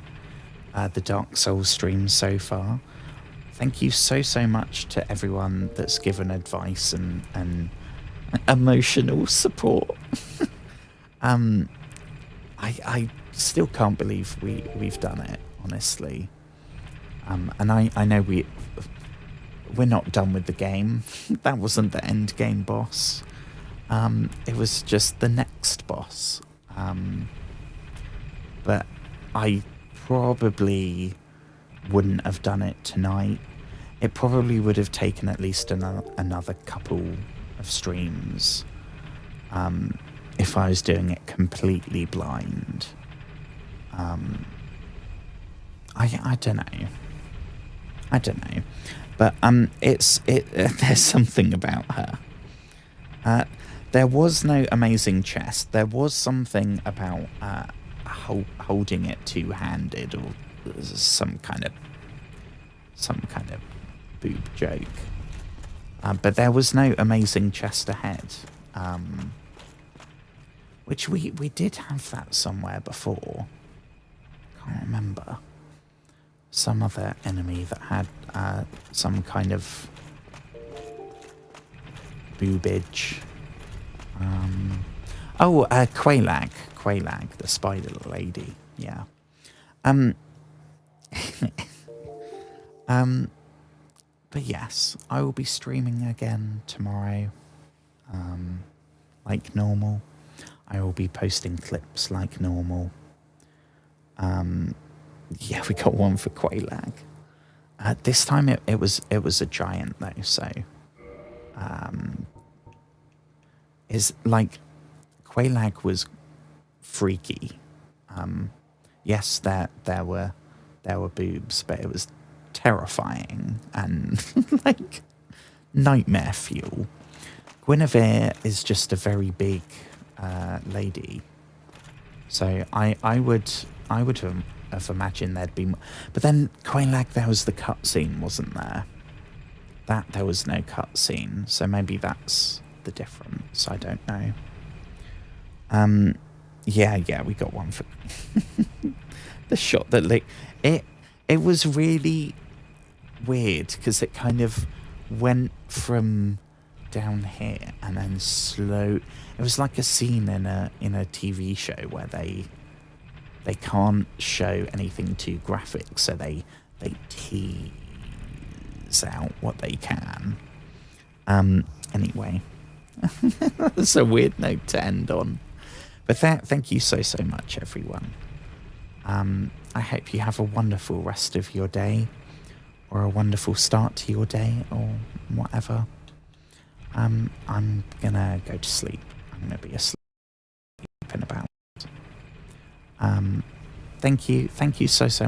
S1: the Dark Souls stream so far. Thank you so much to everyone that's given advice and emotional support. I still can't believe we've done it, honestly. And I know we're not done with the game. That wasn't the end game boss. It was just the next boss. But I probably wouldn't have done it tonight. It probably would have taken at least another couple of streams if I was doing it completely blind. I don't know. I don't know. But there's something about her. There was no amazing chest. There was something about holding it two-handed, or some kind of boob joke. But there was no amazing chest ahead. Which we did have that somewhere before. Can't remember. Some other enemy that had some kind of boobage. Quailag, the spider lady. Yeah. But yes, I will be streaming again tomorrow, like normal. I will be posting clips like normal. Yeah, we got one for Quailag. This time it was a giant though, so is like Quailag was freaky. Yes, there were boobs, but it was terrifying and like nightmare fuel. Guinevere is just a very big lady, so I would have imagined there'd be more. But then Quailag, there was the cutscene, wasn't there? There was no cutscene, so maybe that's the difference. I don't know. Yeah, we got one for the shot that it was really weird because it kind of went from down here and then slow. It was like a scene in a TV show where they can't show anything too graphic, so they tease out what they can. Anyway, that's a weird note to end on. But thank you so much, everyone. I hope you have a wonderful rest of your day, or a wonderful start to your day, or whatever. I'm gonna go to sleep. I'm gonna be asleep in about. Thank you so much.